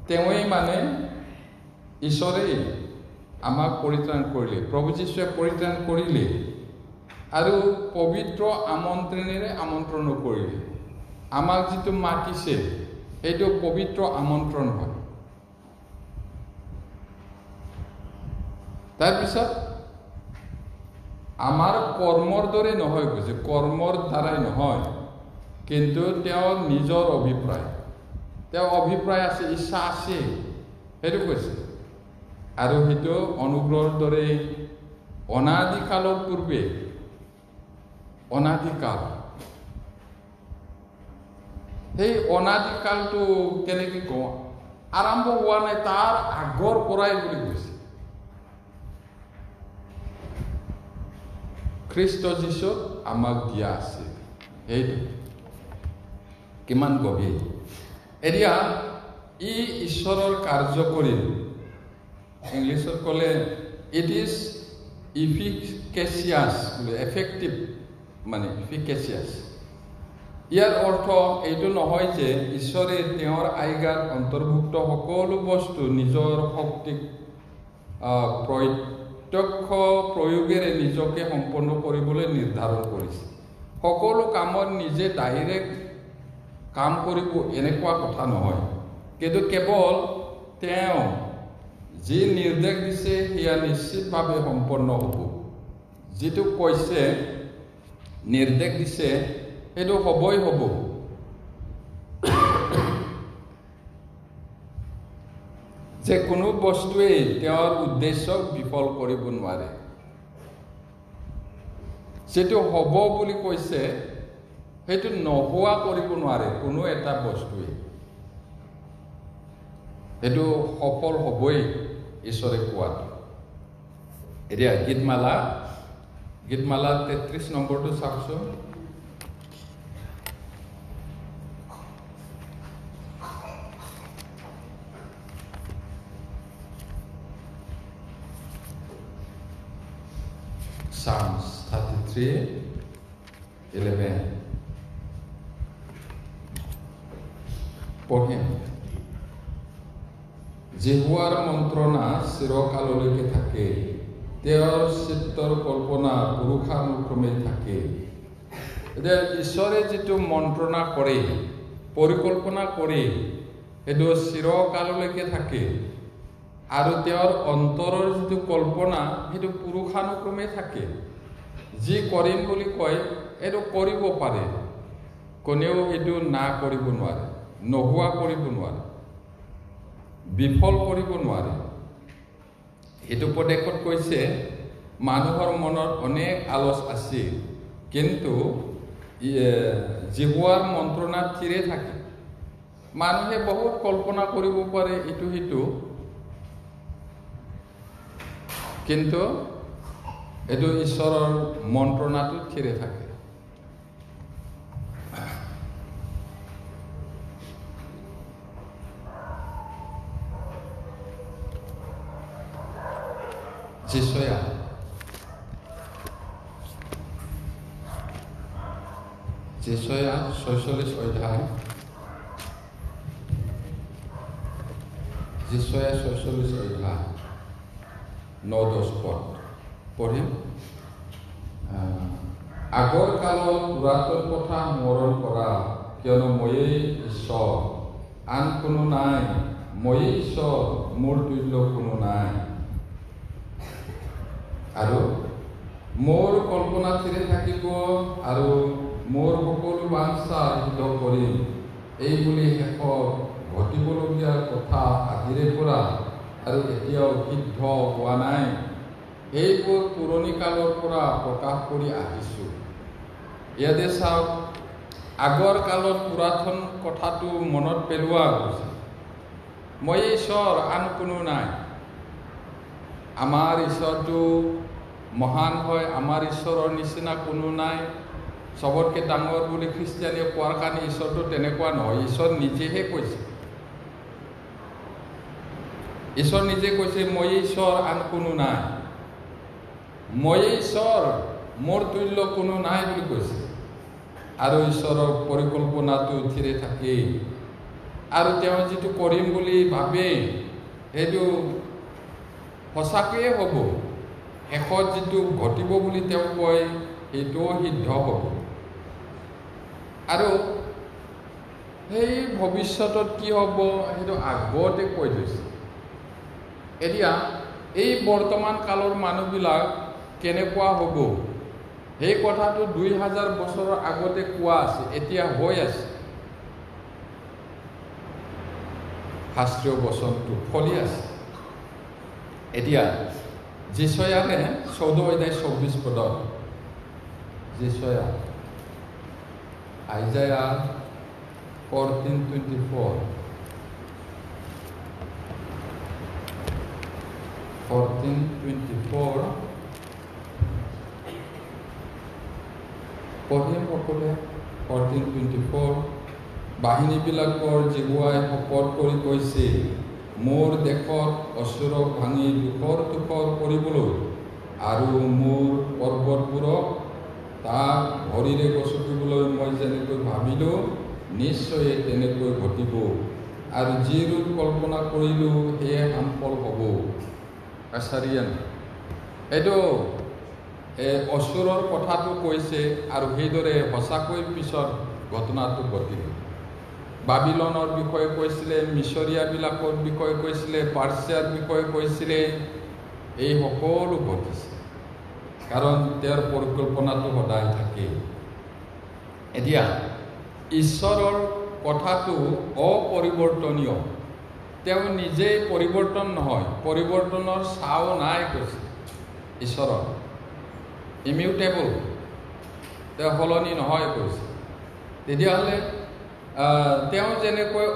তেওঁৱেই মানে ঈশ্বৰেই আমাক পৰিত্ৰাণ কৰিলে, প্ৰভু যীশুৱে পৰিত্ৰাণ কৰিলে আৰু পবিত্ৰ আমন্ত্ৰণেৰে আমন্ত্ৰণো কৰিলে। আমাক যিটো মাতিছে সেইটো পবিত্ৰ আমন্ত্ৰণ হয়। তাৰপিছত আমাৰ কৰ্মৰ দৰে নহয়, কৈছে কৰ্মৰ দ্বাৰাই নহয়, কিন্তু তেওঁৰ নিজৰ অভিপ্ৰায়, তেওঁৰ অভিপ্ৰায় আছে, ইচ্ছা আছে, সেইটো কৈছে। আৰু সেইটো অনুগ্ৰহৰ দৰে অনাদিকালৰ পূৰ্বে, অনাদিকাল, সেই অনাদিকালটো কেনেকৈ কওঁ, আৰম্ভ হোৱা নাই, তাৰ আগৰ পৰাই বুলি কৈছে। খ্ৰীষ্ট যীশুক আমাক দিয়া আছে। সেইটো কিমান গভীৰ। এতিয়া ই ঈশ্বৰৰ কাৰ্য কৰিল। ইংলিছত ক'লে ইট ইজ ইফিকেচিয়াছ, এফেক্টিভ মানে ইফিকেচিয়াছ। ইয়াৰ অৰ্থ এইটো নহয় যে ঈশ্বৰে তেওঁৰ আজ্ঞাত অন্তৰ্ভুক্ত সকলো বস্তু নিজৰ শক্তিক প্ৰত্যক্ষ প্ৰয়োগেৰে নিজকে সম্পন্ন কৰিবলৈ নিৰ্ধাৰণ কৰিছে। সকলো কামত নিজে ডাইৰেক্ট কাম কৰিব এনেকুৱা কথা নহয়, কিন্তু কেৱল তেওঁ যি নিৰ্দেশ দিছে সেয়া নিশ্চিতভাৱে সম্পন্ন হ'ব। যিটো কৈছে, নিৰ্দেশ দিছে, সেইটো হ'বই হ'ব। যে কোনো বস্তুৱেই তেওঁৰ উদ্দেশ্যক বিফল কৰিব নোৱাৰে। যিটো হ'ব বুলি কৈছে সেইটো নোহোৱা কৰিব নোৱাৰে কোনো এটা বস্তুৱে। সেইটো সফল হ'বই ঈশ্বৰে কোৱাত। এতিয়া গীতমালা 33 নম্বৰটো চাওকচোন। Psalms 33:11 পঢ়িম। জিহুৱাৰ মন্ত্ৰণা চিৰকাললৈকে থাকে, তেওঁৰ চিত্তৰ কল্পনা পুৰুষানুক্ৰমে থাকে। এতিয়া ঈশ্বৰে যিটো মন্ত্ৰণা কৰে, পৰিকল্পনা কৰে, সেইটো চিৰকাললৈকে থাকে। আৰু তেওঁৰ অন্তৰৰ যিটো কল্পনা সেইটো পুৰুষানুক্ৰমে থাকে। যি কৰিম বুলি কয় এইটো কৰিব পাৰে, কোনেও সেইটো না কৰিব নোৱাৰে, নোহোৱা কৰিব নোৱাৰে, বিফল কৰিব নোৱাৰে। এইটো উপদেশত কৈছে মানুহৰ মনত অনেক আলচ আছে, কিন্তু জিহুৱাৰ মন্ত্ৰণা থিৰে থাকে। মানুহে বহুত কল্পনা কৰিব পাৰে ইটো সিটো, কিন্তু এইটো ঈশ্বৰৰ মন্ত্ৰণাটো থিৰে থাকে। Jesaja 46 অধ্যায় যিশয়া 46 অধ্যায় 9-10 পদ পঢ়িম। আগৰ কালত পুৰাতন কথা স্মৰণ কৰা, কিয়নো ময়েই ঈশ্বৰ, আন কোনো নাই। ময়েই ঈশ্বৰ, মোৰ তুল্য কোনো নাই। আৰু মোৰ কল্পনা স্থিৰে থাকিব আৰু মোৰ সকলো বাঞ্ছা সিদ্ধ কৰিম। এই বুলি শেষত ঘটিবলগীয়া কথা আজিৰে পৰা আৰু এতিয়াও সিদ্ধ হোৱা নাই, এইবোৰ পুৰণি কালৰ পৰা প্ৰকাশ কৰি আহিছোঁ। ইয়াতে চাওক, আগৰ কালত পুৰাতন কথাটো মনত পেলোৱা গৈছে। মই ঈশ্বৰ, আন কোনো নাই। আমাৰ ঈশ্বৰটো মহান হয়, আমাৰ ঈশ্বৰৰ নিচিনা কোনো নাই। চবতকৈ ডাঙৰ বুলি খ্ৰীষ্টিয়ানে কোৱাৰ কাৰণে ঈশ্বৰটো তেনেকুৱা নহয়। ঈশ্বৰ নিজেহে কৈছে, ঈশ্বৰ নিজে কৈছে, মই ঈশ্বৰ, আন কোনো নাই। মই ঈশ্বৰ, মোৰ তুল্য কোনো নাই বুলি কৈছে। আৰু ঈশ্বৰৰ পৰিকল্পনাটো স্থিৰে থাকে, আৰু তেওঁ যিটো কৰিম বুলি ভাবে সেইটো সঁচাকৈয়ে হ'ব। শেষত যিটো ঘটিব বুলি তেওঁ কয় সেইটোও সিদ্ধ হ'ব। আৰু সেই ভৱিষ্যতত কি হ'ব সেইটো আগতে কৈ থৈছে। এতিয়া এই বৰ্তমান কালৰ মানুহবিলাক কেনেকুৱা হ'ব, সেই কথাটো 2000 বছৰৰ আগতে কোৱা আছে, এতিয়া হৈ আছে। শাস্ত্ৰীয় বচনটো ফলি আছে। এতিয়া যিশয়ানে 14 অধ্যায় 24 পদত, যিশয়া আইজায়া 14:24 পঢ়িম সকলোৱে। 14:24 বাহিনীবিলাকৰ জিহুৱাই শপত কৰি কৈছে, মোৰ দেশত অসুৰক ভাঙি টুকুৰ কৰিবলৈ আৰু মোৰ পৰ্বতবোৰক তাক ভৰিৰে গচকিবলৈ মই যেনেকৈ ভাবিলোঁ, নিশ্চয় তেনেকৈ ঘটিব। আৰু যি ৰূপ কল্পনা কৰিলোঁ সেয়ে সফল হ'ব। আচাৰিয়ান এইটো অসুৰৰ কথাটো কৈছে, আৰু সেইদৰে সঁচাকৈ পিছত ঘটনাটো ঘটিল। বাবিলনৰ বিষয়ে কৈছিলে, মিছৰীয়াবিলাকৰ বিষয়ে কৈছিলে, পাৰ্চিয়াৰ বিষয়ে কৈছিলে। এই সকলো ঘটিছে, কাৰণ তেওঁৰ পৰিকল্পনাটো সদায় থাকে। এতিয়া ঈশ্বৰৰ কথাটো অপৰিৱৰ্তনীয়। তেওঁ নিজেই পৰিৱৰ্তন নহয়, পৰিৱৰ্তনৰ চাও নাই কৈছে। ঈশ্বৰৰ ইমিউটেবল, তেওঁ সলনি নহয় কৈছে। তেতিয়াহ'লে তেওঁ যেনেকৈ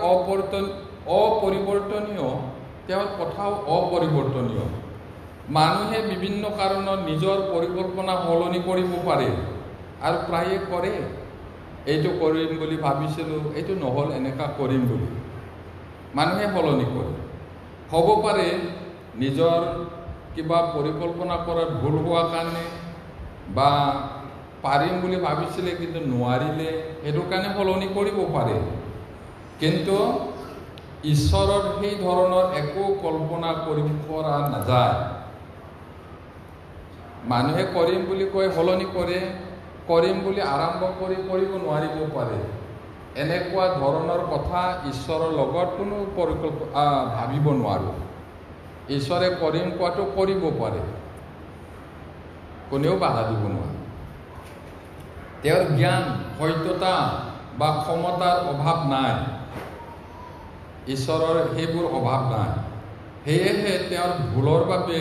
অপৰিৱৰ্তনীয়, তেওঁৰ কথাও অপৰিৱৰ্তনীয়। মানুহে বিভিন্ন কাৰণত নিজৰ পৰিকল্পনা সলনি কৰিব পাৰে, আৰু প্ৰায়ে কৰে। এইটো কৰিম বুলি ভাবিছিলোঁ, এইটো নহ'ল, এনেকুৱা কৰিম বুলি মানুহে সলনি কৰে। হ'ব পাৰে নিজৰ কিবা পৰিকল্পনা কৰাত ভুল হোৱাৰ কাৰণে, বা পাৰিম বুলি ভাবিছিলে কিন্তু নোৱাৰিলে, সেইটো কাৰণে সলনি কৰিব পাৰে। কিন্তু ঈশ্বৰৰ সেই ধৰণৰ একো কল্পনা কৰিব পৰা নাযায়। মানুহে কৰিম বুলি কৈ সলনি কৰে, কৰিম বুলি আৰম্ভ কৰি কৰিব নোৱাৰিব পাৰে। এনেকুৱা ধৰণৰ কথা ঈশ্বৰৰ লগত কোনো ভাবিব নোৱাৰোঁ। ঈশ্বৰে কৰিম কোৱাটো কৰিব পাৰে, কোনেও বাধা দিব নোৱাৰে। তেওঁৰ জ্ঞান, সত্যতা বা ক্ষমতাৰ অভাৱ নাই। ঈশ্বৰৰ সেইবোৰ অভাৱ নাই। সেয়েহে তেওঁৰ ভুলৰ বাবে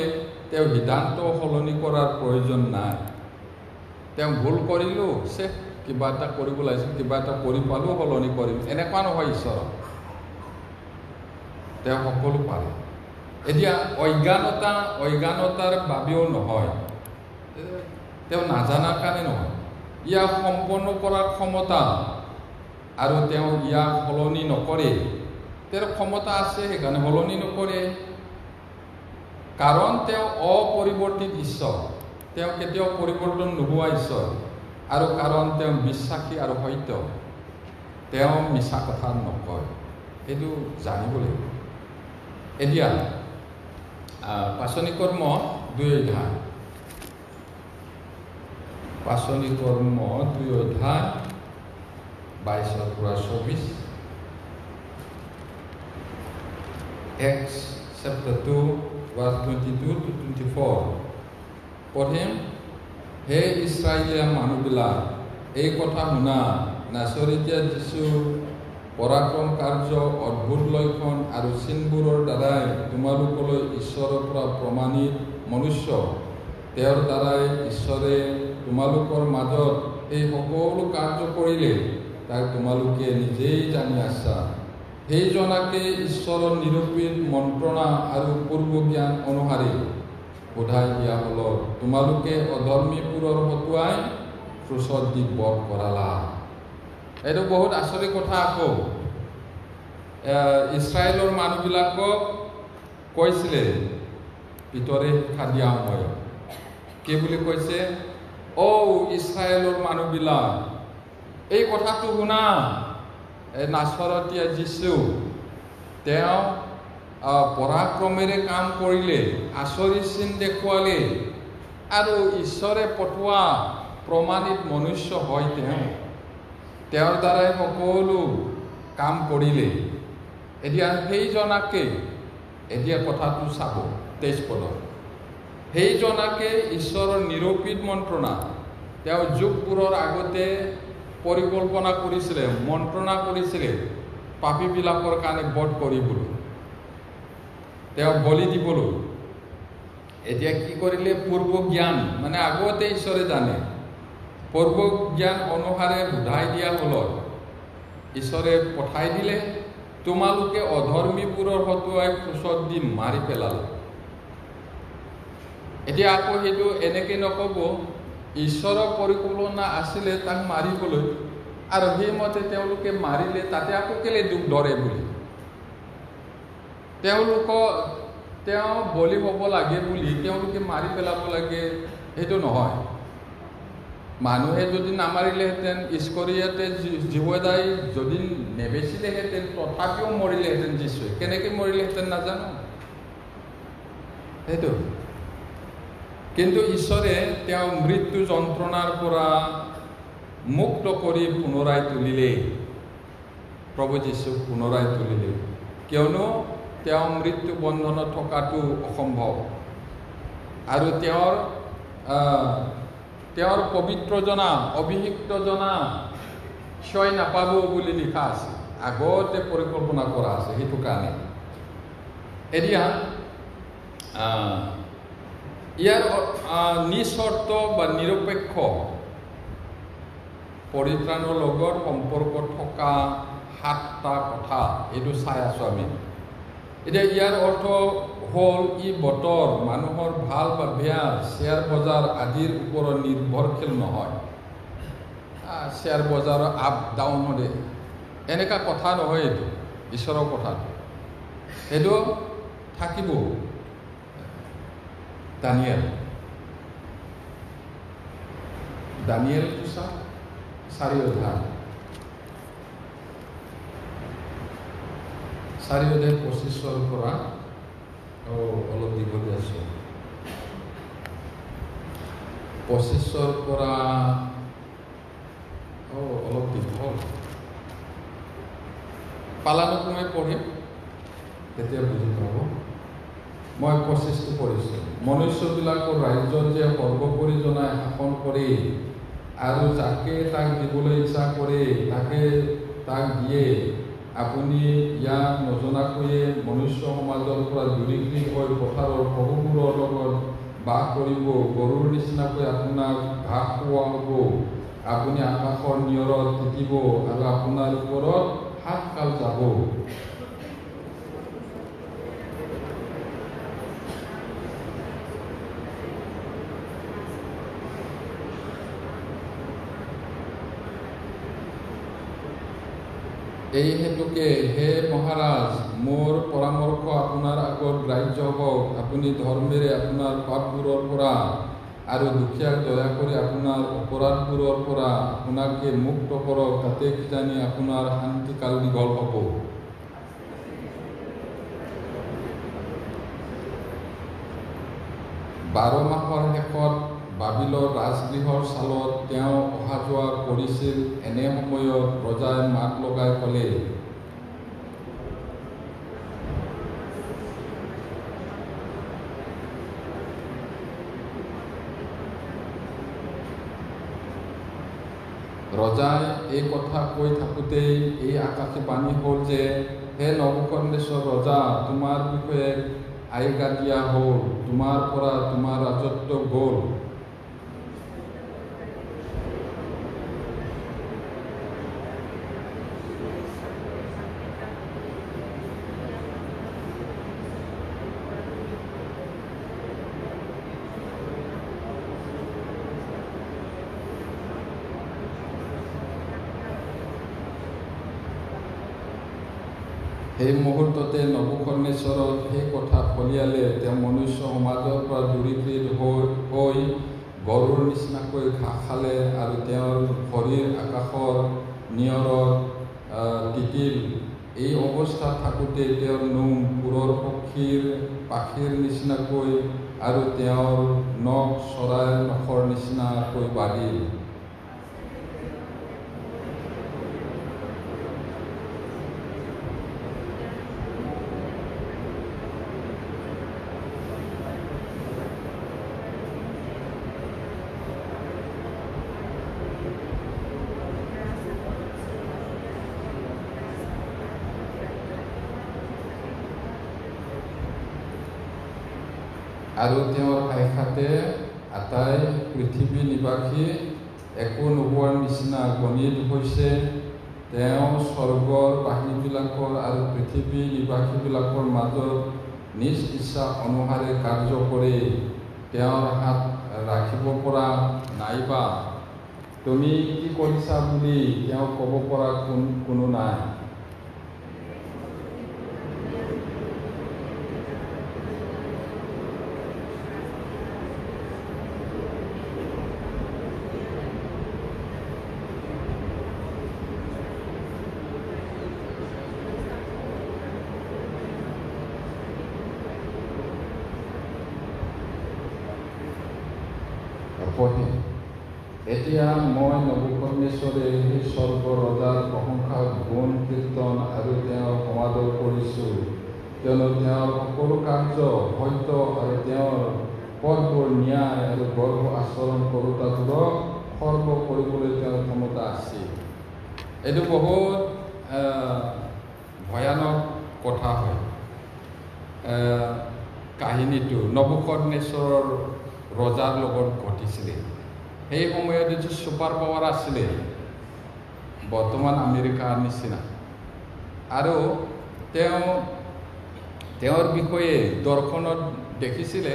তেওঁ সিদ্ধান্ত সলনি কৰাৰ প্ৰয়োজন নাই। তেওঁ ভুল কৰিলোঁ, কিবা এটা কৰিব লাগিছিল, কিবা এটা কৰি পালোঁ, সলনি কৰিম, এনেকুৱা নহয় ঈশ্বৰ। তেওঁ সকলো পাৰে। এতিয়া অজ্ঞানতাৰ বাবেও নহয়, তেওঁ নাজানাৰ কাৰণে নহয়। ইয়াক সম্পন্ন কৰাৰ ক্ষমতা, আৰু তেওঁ ইয়াক সলনি নকৰে। তেওঁৰ ক্ষমতা আছে, সেইকাৰণে সলনি নকৰে। কাৰণ তেওঁ অপৰিৱৰ্তিত ঈশ্বৰ, তেওঁ কেতিয়াও পৰিৱৰ্তন নোহোৱা ঈশ্বৰ। আৰু কাৰণ তেওঁ বিশ্বাসী আৰু সত্য, তেওঁ মিছা কথা নকয়। সেইটো জানিব লাগিব। এতিয়া পাচনি কৰ্ম 2 অধ্যায়, পাচনি কৰ্ম 2 অধ্যায় 22 পৰা 24, Acts chapter 2 verse 22 to 24 পঢ়িম। হে ইছৰাইলীয়া মানুহবিলাক, এই কথা শুনা, নাছৰীয়া যীশু পৰাক্ৰম কাৰ্য, অদ্ভুত লক্ষণ আৰু চিনবোৰৰ দ্বাৰাই তোমালোকলৈ ঈশ্বৰৰ পৰা প্ৰমাণিত মনুষ্য। তেওঁৰ দ্বাৰাই ঈশ্বৰে তোমালোকৰ মাজত এই সকলো কাৰ্য কৰিলে, তাক তোমালোকে নিজেই জানি আছা। সেইজনাকে ঈশ্বৰৰ নিৰূপিত মন্ত্ৰণা আৰু পূৰ্ব জ্ঞান অনুসাৰে বোধাই দিয়া ফলত তোমালোকে অধৰ্মীবোৰৰ হতুৱাই ক্ৰুচত দি বধ কৰালা। এইটো বহুত আচৰিত কথা। আকৌ ইছৰাইলৰ মানুহবিলাকক কৈছিলে পিতৰে শিক্ষা দিয়া সময়ত কি বুলি কৈছে? ইছৰাইলৰ মানুহবিলাক, এই কথাটো শুনা, নাছৰতীয়া যীশু তেওঁ পৰাক্ৰমেৰে কাম কৰিলে, আচৰিত চিন দেখুৱালে আৰু ঈশ্বৰে পঠোৱা প্ৰমাণিত মনুষ্য হয় তেওঁৰ দ্বাৰাই সকলো কাম কৰিলে। এতিয়া সেইজনাকে, এতিয়া কথাটো চাব 23 পদত, সেইজনাকে ঈশ্বৰৰ নিৰূপিত মন্ত্ৰণা তেওঁ যুগবোৰৰ আগতে পৰিকল্পনা কৰিছিলে, মন্ত্ৰণা কৰিছিলে পাপীবিলাকৰ কাৰণে বধ কৰিবলৈ, তেওঁ বলি দিবলৈ। এতিয়া কি কৰিলে? পূৰ্ব জ্ঞান, মানে আগতে ঈশ্বৰে জানে, পূৰ্ব জ্ঞান অনুসাৰে বুধাই দিয়া ফলত ঈশ্বৰে পঠাই দিলে, তোমালোকে অধৰ্মীবোৰৰ হতুৱাই ক্ৰুচত দি মাৰি পেলালে। এতিয়া আকৌ সেইটো এনেকৈ নক'ব, ঈশ্বৰৰ পৰিকল্পনা আছিলে তাক মাৰিবলৈ, আৰু সেইমতে তেওঁলোকে মাৰিলে, তাতে আকৌ কেলে দুখ ধৰে বুলি। তেওঁ বলি হ'ব লাগে বুলি তেওঁলোকে মাৰি পেলাব লাগে, সেইটো নহয়। মানুহে যদি নামাৰিলেহেঁতেন, ইস্কৰিয়াতে জীবদাই যদি নেবেচিলেহেঁতেন, তথাপিও মৰিলেহেঁতেন যীশুৱে। কেনেকৈ মৰিলেহেঁতেন নাজানো সেইটো। কিন্তু ঈশ্বৰে তেওঁ মৃত্যু যন্ত্ৰণাৰ পৰা মুক্ত কৰি পুনৰাই তুলিলে, প্ৰভু যীশুক পুনৰাই তুলিলে, কিয়নো তেওঁ মৃত্যু বন্ধনত থকাটো অসম্ভৱ। আৰু তেওঁৰ পবিত্ৰ জনা, অভিষিক্ত জনা ক্ষয় নাপাব বুলি লিখা আছে, আগতে পৰিকল্পনা কৰা আছে। সেইটো কাৰণে এতিয়া ইয়াৰ নিস্বাৰ্থ বা নিৰপেক্ষ পৰিত্ৰাণৰ লগত সম্পৰ্ক থকা 7টা কথা এইটো চাই আছোঁ আমি। এতিয়া ইয়াৰ অৰ্থ হ'ল, ই বতৰ, মানুহৰ ভাল বা বেয়া, শ্বেয়াৰ বজাৰ আদিৰ ওপৰত নিৰ্ভৰশীল নহয়। শ্বেয়াৰ বজাৰৰ আপ ডাউনতে এনেকুৱা কথা নহয়, এইটো ঈশ্বৰৰ কথা, সেইটো থাকিব। দানিয়েল 4 অধ্যায় 25 পৰা অলপ দীঘলীয়া আছে, 25 পৰা অলপ দীঘল, পালানুক্ৰমে পঢ়িম, তেতিয়া বুজি পাব। মই 25টো পঢ়িছোঁ। মনুষ্যবিলাকৰ ৰাজ্যত যে সৰ্বোপৰি জনাই শাসন কৰে আৰু যাকে তাক দিবলৈ ইচ্ছা কৰে তাক দিয়ে, আপুনি ইয়াক নজনাকৈয়ে মনুষ্য সমাজৰ পৰা দূৰীকৃত হৈ পথাৰৰ পশুবোৰৰ লগত বাস কৰিব। গৰুৰ নিচিনাকৈ আপোনাক ঘাঁহ খোৱা হ'ব, আপুনি আকাশৰ নিয়ৰত তিতিব আৰু আপোনাৰ ওপৰত 7 কাল যাব। এই হেতুকে হে মহাৰাজ, মোৰ পৰামৰ্শ আপোনাৰ আগত গ্ৰাহ্য হওক। আপুনি ধৰ্মেৰে আপোনাৰ পাপবোৰৰ পৰা আৰু দুখীয়াক দয়া কৰি আপোনাৰ অপৰাধবোৰৰ পৰা আপোনাকে মুক্ত কৰক, তাতে কিজানি আপোনাৰ শান্তিকাল দীঘল হ'ব। 12 মাহৰ শেষত বাবিলৰ ৰাজগৃহৰ চালত তেওঁ অহা যোৱা কৰিছিল। এনে সময়ত ৰজাই মাত লগাই ক'লে, ৰজাই এই কথা কৈ থাকোঁতেই এই আকাশী বাণী হ'ল যে, হে নবুকদনেছৰ ৰজা, তোমাৰ বিষয়ে আজ্ঞা দিয়া হ'ল, তোমাৰ পৰা তোমাৰ ৰাজত্ব গ'ল। সেই মুহূৰ্ততে নবুকদনেছৰক সেই কথা ফলিয়ালে। তেওঁ মনুষ্য সমাজৰ পৰা দূৰীকৃত হৈ গৰুৰ নিচিনাকৈ ঘাঁহ খালে আৰু তেওঁৰ শৰীৰ আকাশৰ নিয়ৰত তিতিল। এই অৱস্থাত থাকোঁতে তেওঁৰ নোম পুৰৰ পক্ষীৰ পাখিৰ নিচিনাকৈ আৰু তেওঁৰ নখ চৰাইৰ নখৰ নিচিনাকৈ বাঢ়িল। আৰু তেওঁৰ আইখাতে আটাই পৃথিৱী নিবাসী একো নোহোৱাৰ নিচিনা গণিত হৈছে। তেওঁ স্বৰ্গৰ বাহিনীবিলাকৰ আৰু পৃথিৱী নিবাসীবিলাকৰ মাজত নিজ ইচ্ছা অনুসাৰে কাৰ্য কৰে। তেওঁৰ হাত ৰাখিব পৰা নাইবা তুমি কি কৰিছা বুলি তেওঁ ক'ব পৰা কোনো নাই। এতিয়া মই নবুকদনেছৰে সেই স্বৰ্গ ৰজাৰ প্ৰশংসা গুণ কীৰ্তন আৰু তেওঁৰ সমাদৰ কৰিছোঁ, কিয়নো তেওঁৰ সকলো কাৰ্য সত্য আৰু তেওঁৰ পথবোৰ ন্যায় আৰু গৰ্ভ আচৰণ কৰোতাবোৰক সৰ্ব কৰিবলৈ তেওঁৰ ক্ষমতা আছিল। এইটো বহুত ভয়ানক কথা হয়। কাহিনীটো নবুকদনেছৰৰ ৰজাৰ লগত ঘটিছিলে। সেই সময়ত যিটো ছুপাৰ পাৱাৰ আছিলে বৰ্তমান আমেৰিকাৰ নিচিনা, আৰু তেওঁৰ বিষয়ে দৰ্শনত দেখিছিলে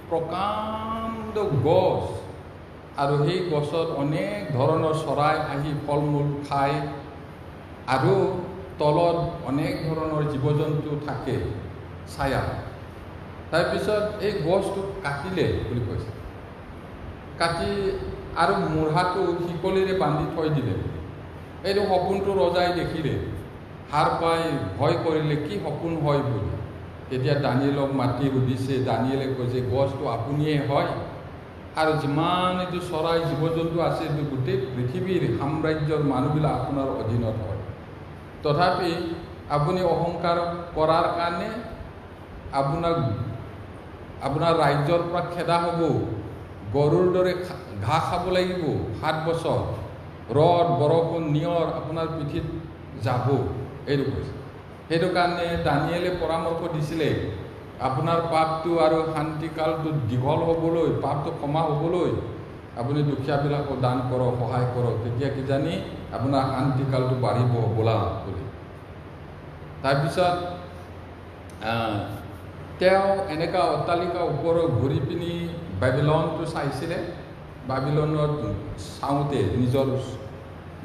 প্ৰকাণ্ড গছ, আৰু সেই গছত অনেক ধৰণৰ চৰাই আহি ফল মূল খায়, আৰু তলত অনেক ধৰণৰ জীৱ জন্তু থাকে ছায়া। তাৰপিছত এই গছটো কাটিলে বুলি কৈছে, কাটি আৰু মূঢ়াটো শিকলিৰে বান্ধি থৈ দিলে। এইটো সপোনটো ৰজাই দেখিলে, সাৰ পাই ভয় কৰিলে কি সপোন হয় বুলি। তেতিয়া দানিয়েলক মাতি সুধিছে। দানিয়েলে কৈছে, গছটো আপুনিয়ে হয়, আৰু যিমান এইটো চৰাই জীৱ জন্তু আছে এইটো গোটেই পৃথিৱীৰ সাম্ৰাজ্যৰ মানুহবিলাক আপোনাৰ অধীনত হয়। তথাপি আপুনি অহংকাৰ কৰাৰ কাৰণে আপোনাৰ ৰাজ্যৰ পৰা খেদা হ'ব, গৰুৰ দৰে ঘাঁহ খাব লাগিব 7 বছৰ, ৰদ বৰষুণ নিয়ৰ আপোনাৰ পিঠিত যাব, এইটো কৈছে। সেইটো কাৰণে দানিয়েলে পৰামৰ্শ দিছিলে, আপোনাৰ পাপটো আৰু শান্তিকালটো দীঘল হ'বলৈ, পাপটো ক্ষমা হ'বলৈ আপুনি দুখীয়াবিলাকক দান কৰক, সহায় কৰক, তেতিয়া কিজানি আপোনাৰ শান্তিকালটো বাঢ়িব বোলা বুলি। তাৰপিছত তেওঁ এনেকুৱা অট্টালিকা ওপৰত ঘূৰি পিনি বাবিলনটো চাইছিলে। বাবিলনত চাওঁতে নিজৰ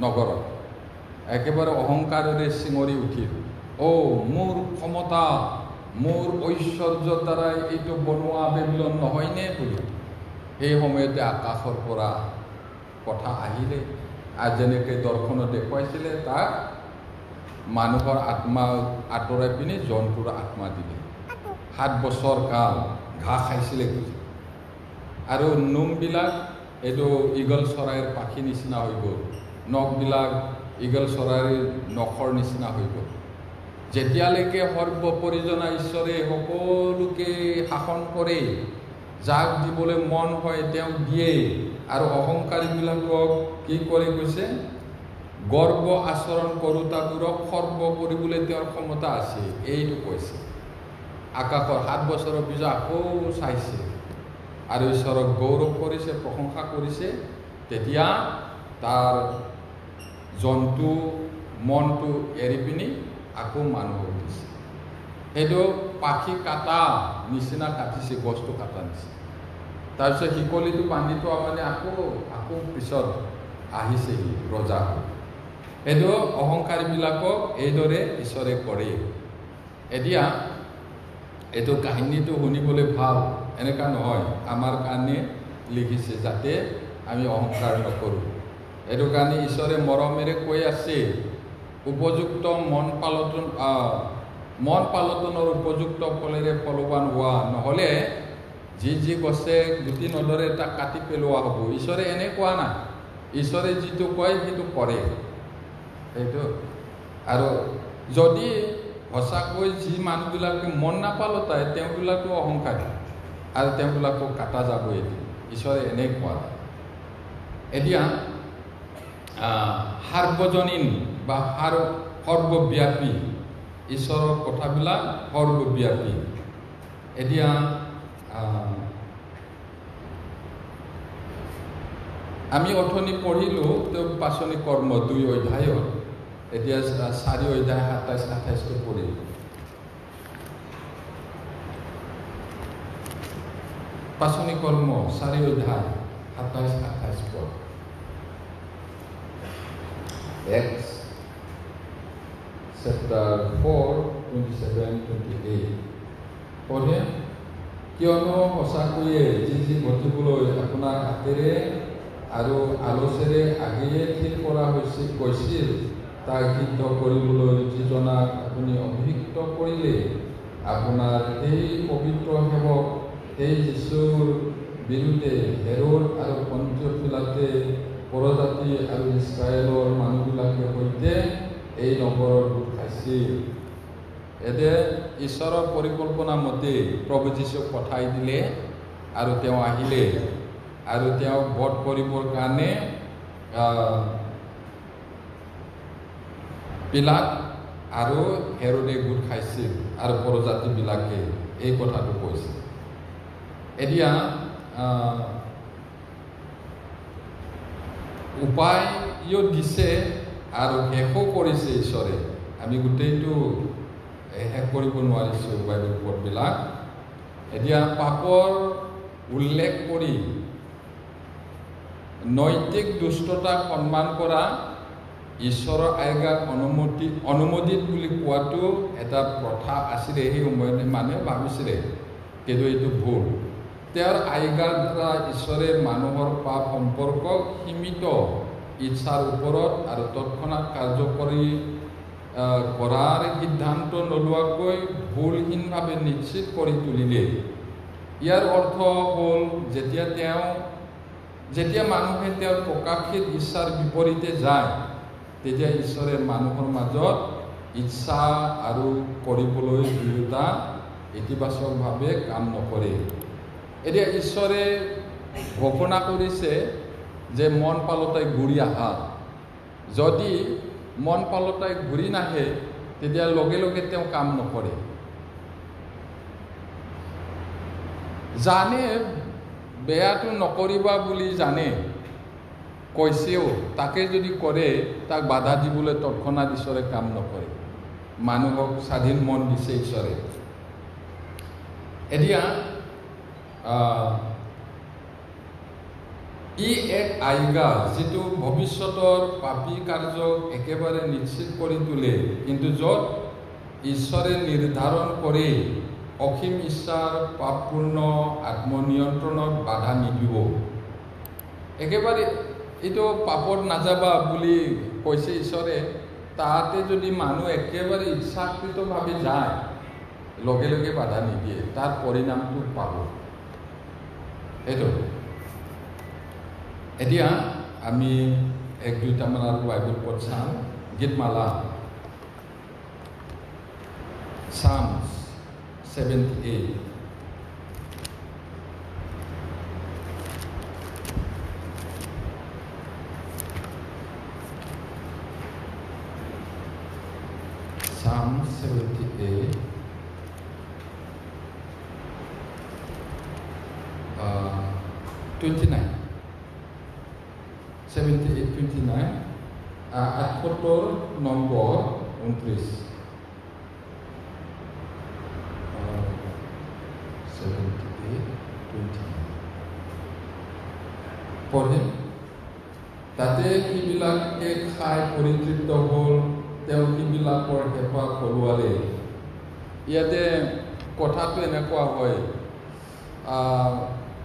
নগৰত একেবাৰে অহংকাৰেৰে চিঙৰি উঠিল। মোৰ ক্ষমতা, মোৰ ঐশ্বৰ্যৰ দ্বাৰাই এইটো বনোৱা বাবিলন নহয়নে বুলি। সেই সময়তে আকাশৰ পৰা কথা আহিলে, আৰু যেনেকৈ দৰ্শনত দেখুৱাইছিলে তাক মানুহৰ আত্মা আঁতৰাই পিনি জন্তুৰ আত্মা দিলে। 7 বছৰ কাল ঘাঁহ খাইছিলে কৈছে। আৰু নোমবিলাক এইটো ঈগল চৰাইৰ পাখি নিচিনা হৈ গ'ল, নখবিলাক ঈগল চৰাইৰ নখৰ নিচিনা হৈ গ'ল। যেতিয়ালৈকে সৰ্বপৰিজনা ঈশ্বৰে সকলোকে শাসন কৰে, যাক দিবলৈ মন হয় তেওঁক দিয়ে, আৰু অহংকাৰীবিলাকক কি কৰি কৈছে, গৰ্ব আচৰণ কৰোঁতাবোৰক সৰ্ব কৰিবলৈ তেওঁৰ ক্ষমতা আছে, এইটো কৈছে। আকাশৰ 7 বছৰৰ পিছত আকৌ চাইছে আৰু ঈশ্বৰক গৌৰৱ কৰিছে, প্ৰশংসা কৰিছে। তেতিয়া তাৰ জন্তু মনটো এৰি পিনি আকৌ মানুহক দিছে। সেইটো পাখি কাটা নিচিনা কাটিছে, গছটো কাটা নিচিনা। তাৰপিছত শিকলিটো বান্ধি থোৱা মানে আকৌ পিছত আহিছেহি ৰজা। সেইটো অহংকাৰীবিলাকক এইদৰে ঈশ্বৰে কৰে। এতিয়া এইটো কাহিনীটো শুনিবলৈ ভাল, এনেকুৱা নহয়, আমাৰ কাৰণে লিখিছে যাতে আমি অহংকাৰ নকৰোঁ। এইটো কাৰণে ঈশ্বৰে মৰমেৰে কৈ আছে, উপযুক্ত মন পালটনৰ উপযুক্ত ফলেৰে ফলৱান হোৱা, নহ'লে যি গছে গুটি নধৰে তাক কাটি পেলোৱা হ'ব। ঈশ্বৰে এনে কোৱা নাই, ঈশ্বৰে যিটো কয় সেইটো কৰে। সেইটো আৰু যদি সঁচাকৈ যি মানুহবিলাকে মন নাপালতাই তেওঁবিলাকো অহংকাৰী আৰু তেওঁবিলাকক কাটা যাব এদিন, ঈশ্বৰে এনে কোৱা নাই। এতিয়া সাৰ্বজনীন বা সৰ্বব্যাপী, ঈশ্বৰৰ কথাবিলাক সৰ্বব্যাপী। এতিয়া আমি অথনি পঢ়িলোঁ পাচনি কৰ্ম 2 অধ্যায়ত, এতিয়া 4 অধ্যায় 27-28 পঢ়িলোঁ। পাচনি কৰ্ম 4 অধ্যায় 27-28 পদ। Acts chapter 4, 27-28 পঢ়ে। কিয়নো সঁচাকৈয়ে যি ঘটিবলৈ আপোনাৰ হাতেৰে আৰু আলোচেৰে আগেয়ে ঠিক কৰা কৈছিল, তাক সিদ্ধ কৰিবলৈ যিজনাক আপুনি অভিষিক্ত কৰিলে, আপোনাৰ সেই পবিত্ৰ সেৱক সেই যীশুৰ বিৰুদ্ধে হেৰোদ আৰু পন্তিয় পিলাতে পৰজাতি আৰু ইছৰাইলৰ মানুহবিলাকে সৈতে এই নগৰৰ গোট খাইছিল। এতিয়া ঈশ্বৰৰ পৰিকল্পনা মতে প্ৰভু যীশুক পঠাই দিলে আৰু তেওঁ আহিলে আৰু তেওঁক বধ কৰিবৰ কাৰণে পিলাত আৰু হেৰোদে গোট খাইছিল আৰু পৰজাতিবিলাকে এই কথাটো কৈছিল। এতিয়া উপায়ো দিছে আৰু শেষো কৰিছে ঈশ্বৰে। আমি গোটেইটো শেষ কৰিব নোৱাৰিছোঁ বাইবেল পদবিলাক। এতিয়া পাপৰ উল্লেখ কৰি নৈতিক দুষ্টতাক সন্মান কৰা, ঈশ্বৰৰ আজ্ঞাক অনুমোদিত বুলি কোৱাটো এটা প্ৰথা আছিলে। সেই সময়ত মানুহে ভাবিছিলে, কিন্তু এইটো ভুল। তেওঁৰ আজ্ঞাৰ দ্বাৰা ঈশ্বৰে মানুহৰ পাপ সম্পৰ্কক সীমিত ইচ্ছাৰ ওপৰত আৰু তৎক্ষণাত কাৰ্যকৰী কৰাৰ সিদ্ধান্ত নোলোৱাকৈ ভুলহীনভাৱে নিশ্চিত কৰি তুলিলে। ইয়াৰ অৰ্থ হ'ল, যেতিয়া মানুহে তেওঁৰ প্ৰকাশিত ইচ্ছাৰ বিপৰীতে যায়, তেতিয়া ঈশ্বৰে মানুহৰ মাজত ইচ্ছা আৰু কৰিবলৈ দুয়োটা ইতিবাচকভাৱে কাম নকৰে। এতিয়া ঈশ্বৰে ঘোষণা কৰিছে যে মন পালতাই ঘূৰি আহা। যদি মন পালতাই ঘূৰি নাহে, তেতিয়া লগে লগে তেওঁ কাম নকৰে। জানে বেয়াটো নকৰিবা বুলি জানে, কৈছেও, তাকে যদি কৰে তাক বাধা দিবলৈ তৎক্ষণাত ঈশ্বৰে কাম নকৰে। মানুহক স্বাধীন মন দিছে ঈশ্বৰে। এতিয়া ই এক আজ্ঞা যিটো ভৱিষ্যতৰ পাপী কাৰ্যক একেবাৰে নিশ্চিত কৰি তোলে, কিন্তু য'ত ঈশ্বৰে নিৰ্ধাৰণ কৰে অসীম ইচ্ছাৰ পাপপূৰ্ণ আত্মনিয়ন্ত্ৰণত বাধা নিদিব। একেবাৰে এইটো পাপত নাযাবা বুলি কৈছে ঈশ্বৰে, তাতে যদি মানুহ একেবাৰে ইচ্ছাকৃতভাৱে যায়, লগে লগে বাধা নিদিয়ে, তাৰ পৰিণামটো পাব। এইটো এতিয়া আমি এক দুটামান আৰু বাইবেল পঢ় চাম গীতমালা Psalms 78 Psalm 78 29 78-29 78 নম্বর 29 পঢ়ে তাতে কিবিলাকে খাই পৰিতৃপ্ত হ'ল তেওঁ কিবিলাকৰ হেঁপাহ পলোৱালে ইয়াতে কথাটো এনেকুৱা হয়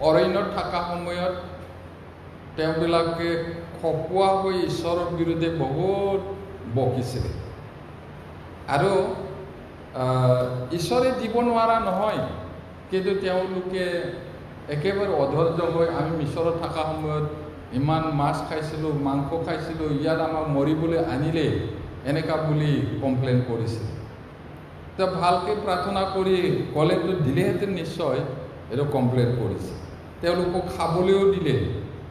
অৰণ্যত থকা সময়ত তেওঁবিলাকে খপোৱা হৈ ঈশ্বৰৰ বিৰুদ্ধে বহুত বকিছিলে আৰু ঈশ্বৰে দিব নোৱাৰা নহয় কিন্তু তেওঁলোকে একেবাৰে অধৈৰ্য হৈ আমি মিছৰত থকা সময়ত ইমান মাছ খাইছিলোঁ মাংস খাইছিলোঁ ইয়াত আমাক মৰিবলৈ আনিলে এনেকুৱা বুলি কমপ্লেইন কৰিছিল তো ভালকৈ প্ৰাৰ্থনা কৰি ক'লেতো দিলেহেঁতেন নিশ্চয় এইটো কমপ্লেইন কৰিছে তেওঁলোকক খাবলৈও দিলে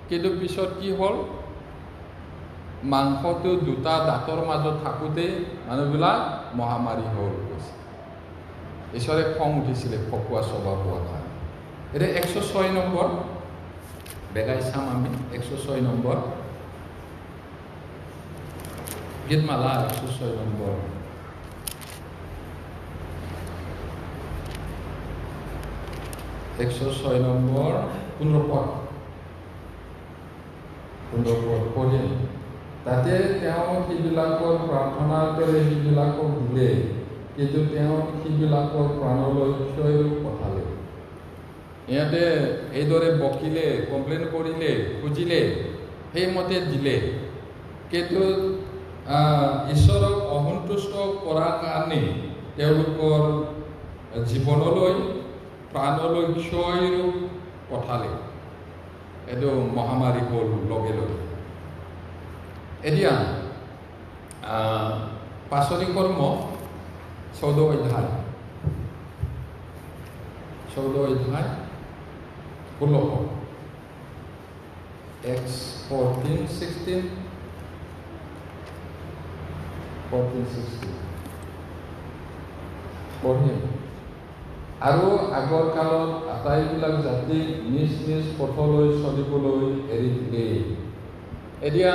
কিন্তু পিছত কি হ'ল মাংসটো দুটা দাঁতৰ মাজত থাকোঁতে মানুহবিলাক মহামাৰী হ'ল কৈছে ঈশ্বৰে খং উঠিছিলে খকুৱা স্বভাৱ হোৱা কাৰণে এতিয়া 106 নম্বৰ বেগাই চাম আমি 106 নম্বৰ গীতমালা 106 নম্বৰ নম্বৰ 15 পদ পঢ়িম তাতে তেওঁ সিবিলাকৰ প্ৰাৰ্থনাৰ দৰে সিবিলাকক দিলে কিন্তু তেওঁ সিবিলাকৰ প্ৰাণলৈ ক্ষয়ো পঠালে ইয়াতে এইদৰে বকিলে কমপ্লেইন কৰিলে খুজিলে সেইমতে দিলে কিন্তু ঈশ্বৰক অসন্তুষ্ট কৰাৰ কাৰণে তেওঁলোকৰ জীৱনলৈ প্ৰাণলৈ ক্ষয় পঠালে এইটো মহামাৰী হ'ল লগে লগে এতিয়া পাচনি কৰ্ম 14 অধ্যায় 16 Acts 14-16 পঢ়িম আৰু আগৰ কালত আটাইবিলাক জাতি নিজ নিজ পথলৈ চলিবলৈ এৰি দিলে এতিয়া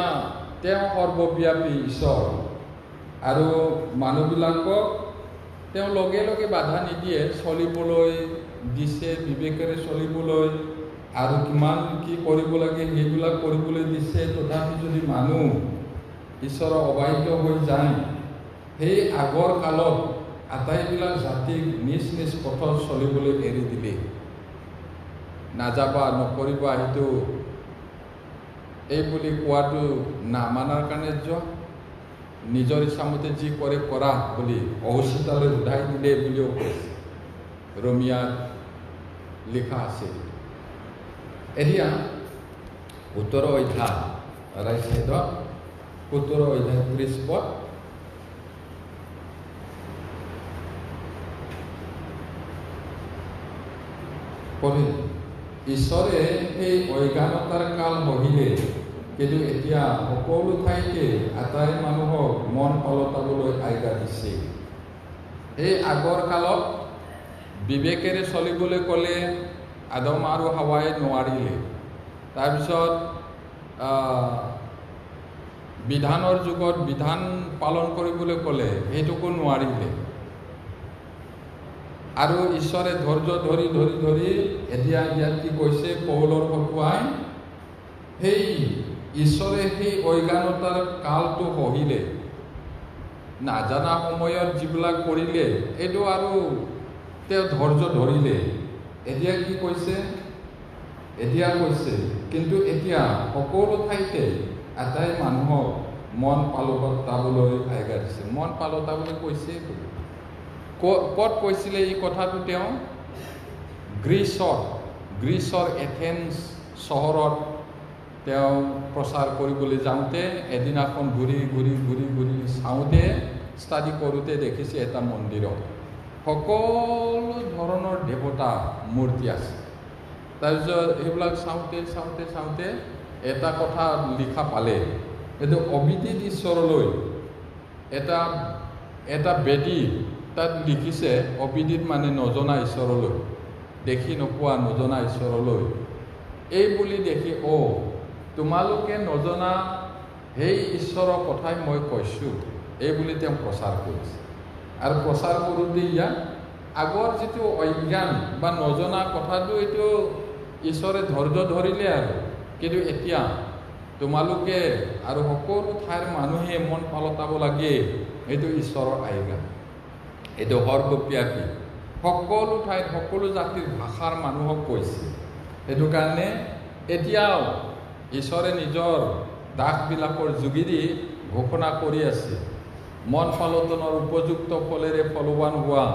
তেওঁ সৰ্বব্যাপী ঈশ্বৰ আৰু মানুহবিলাকক তেওঁ লগে লগে বাধা নিদিয়ে চলিবলৈ দিছে বিবেকেৰে চলিবলৈ আৰু কিমান কি কৰিব লাগে সেইবিলাক কৰিবলৈ দিছে তথাপি যদি মানুহ ঈশ্বৰৰ অবাধ্য হৈ যায় সেই আগৰ কালত আটাইবিলাক জাতিক নিজ নিজ পথত চলিবলৈ এৰি দিলে নাযাবা নকৰিবা সেইটো এই বুলি কোৱাটো নামানাৰ কাৰণে যোৱা নিজৰ ইচ্ছামতে যি কৰে কৰা বুলি অৱস্থিতালৈ উধাই দিলে বুলিও কৈছে ৰোমিয়াত লিখা আছে এতিয়া 17 অধ্যায় ৰাইট চাইডত 17 অধ্যায় 30 পদ পঢ়িম ঈশ্বৰে সেই অজ্ঞানতাৰ কাল বহিলে কিন্তু এতিয়া সকলো ঠাইতে আটাই মানুহক মন পালটাবলৈ আজ্ঞা দিছে এই আগৰ কালত বিবেকেৰে চলিবলৈ ক'লে আদম আৰু হাৱাই নোৱাৰিলে তাৰপিছত বিধানৰ যুগত বিধান পালন কৰিবলৈ ক'লে সেইটোকো নোৱাৰিলে আৰু ঈশ্বৰে ধৈৰ্য ধৰি ধৰি ধৰি এতিয়া ইয়াত কি কৈছে পৌলৰ হতুৱাই সেই ঈশ্বৰে সেই অজ্ঞানতাৰ কালটো সহিলে নাজানা সময়ত যিবিলাক কৰিলে এইটো আৰু তেওঁ ধৈৰ্য ধৰিলে এতিয়া কি কৈছে কিন্তু এতিয়া সকলো ঠাইতে আটাই মানুহক মন পালটাবলৈ আজ্ঞা দিছে মন পালটাবলৈ কৈছে ক'ত কৈছিলে এই কথাটো তেওঁ গ্ৰীচৰ এথেন্স চহৰত তেওঁ প্ৰচাৰ কৰিবলৈ যাওঁতে এদিনাখন ঘূৰি চাওঁতে ষ্টাডি কৰোঁতে দেখিছে এটা মন্দিৰত সকলো ধৰণৰ দেৱতা মূৰ্তি আছে। তাৰপিছত সেইবিলাক চাওঁতে এটা কথা লিখা পালে, এইটো অবিদিত ঈশ্বৰলৈ এটা বেদী তাত লিখিছে, অবিদিত মানে নজনা ঈশ্বৰলৈ, দেখি নোপোৱা নজনা ঈশ্বৰলৈ। এই বুলি দেখি তোমালোকে নজনা সেই ঈশ্বৰৰ কথাই মই কৈছোঁ, এই বুলি তেওঁ প্ৰচাৰ কৰিছে। আৰু প্ৰচাৰ কৰোঁতে ইয়াত আগৰ যিটো অজ্ঞান বা নজনা কথাটো এইটো ঈশ্বৰে ধৈৰ্য ধৰিলে আৰু, কিন্তু এতিয়া তোমালোকে আৰু সকলো ঠাইৰ মানুহে মন পালতাব লাগে, এইটো ঈশ্বৰৰ আজ্ঞা। এইটো সৰ্বব্যাপী, সকলো ঠাইত সকলো জাতিৰ ভাষাৰ মানুহক কৈছে। সেইটো কাৰণে এতিয়াও ঈশ্বৰে নিজৰ দাসবিলাকৰ যোগেদি ঘোষণা কৰি আছে, মন পালটনৰ উপযুক্ত ফলেৰে ফলৱান হোৱা,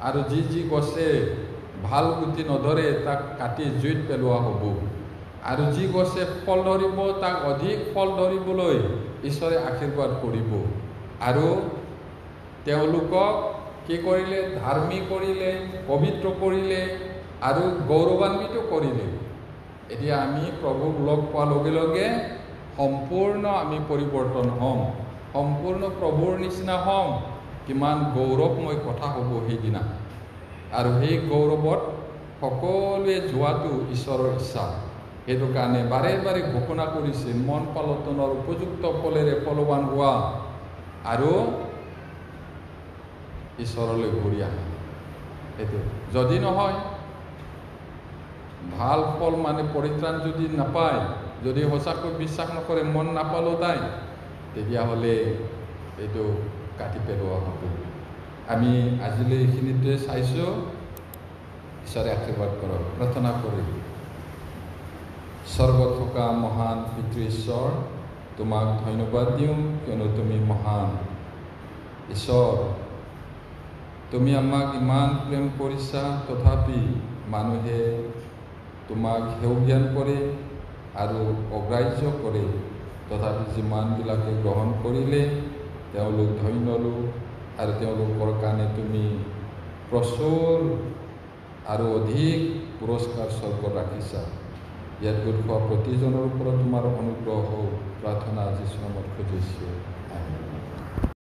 আৰু যি গছে ভাল গুটি নধৰে তাক কাটি জুইত পেলোৱা হ'ব, আৰু যি গছে ফল ধৰিব তাক অধিক ফল ধৰিবলৈ ঈশ্বৰে আশীৰ্বাদ কৰিব। আৰু তেওঁলোকক কি কৰিলে? ধাৰ্মিক কৰিলে, পবিত্ৰ কৰিলে আৰু গৌৰৱান্বিত কৰিলে। এতিয়া আমি প্ৰভুক লগ পোৱাৰ লগে লগে সম্পূৰ্ণ আমি পৰিৱৰ্তন হ'ম, সম্পূৰ্ণ প্ৰভুৰ নিচিনা হ'ম। কিমান গৌৰৱময় কথা হ'ব সেইদিনা, আৰু সেই গৌৰৱত সকলোৱে যোৱাটো ঈশ্বৰৰ ইচ্ছা। সেইটো কাৰণে বাৰে বাৰে ঘোষণা কৰিছে, মন পালটনৰ উপযুক্ত ফলেৰে ফলৱান হোৱা আৰু ঈশ্বৰলৈ ঘূৰি আহা। সেইটো যদি নহয়, ভাল ফল মানে পৰিত্ৰাণ যদি নাপায়, যদি সঁচাকৈ বিশ্বাস নকৰে, মন নাপালতাই, তেতিয়াহ'লে এইটো কাটি পেলোৱা হ'ব। আমি আজিলৈ এইখিনিতে চাইছোঁ। ঈশ্বৰে আশীৰ্বাদ কৰক। প্ৰাৰ্থনা কৰি। স্বৰ্গত থকা মহান পিতৃ ঈশ্বৰ, তোমাক ধন্যবাদ দিওঁ, কিয়নো তুমি মহান ঈশ্বৰ। তুমি আমাক ইমান প্ৰেম কৰিছা, তথাপি মানুহে তোমাক হেয় জ্ঞান কৰে আৰু অগ্ৰাহ্য কৰে। তথাপি যিমানবিলাকে গ্ৰহণ কৰিলে তেওঁলোক ধন্য লোক, আৰু তেওঁলোকৰ কাৰণে তুমি প্ৰচুৰ আৰু অধিক পুৰস্কাৰ স্বৰ্গত ৰাখিছা। ইয়াত গোট খোৱা প্ৰতিজনৰ ওপৰত তোমাৰ অনুগ্ৰহ হওক, প্ৰাৰ্থনা যীশুৰ নামত খুজিছোঁ।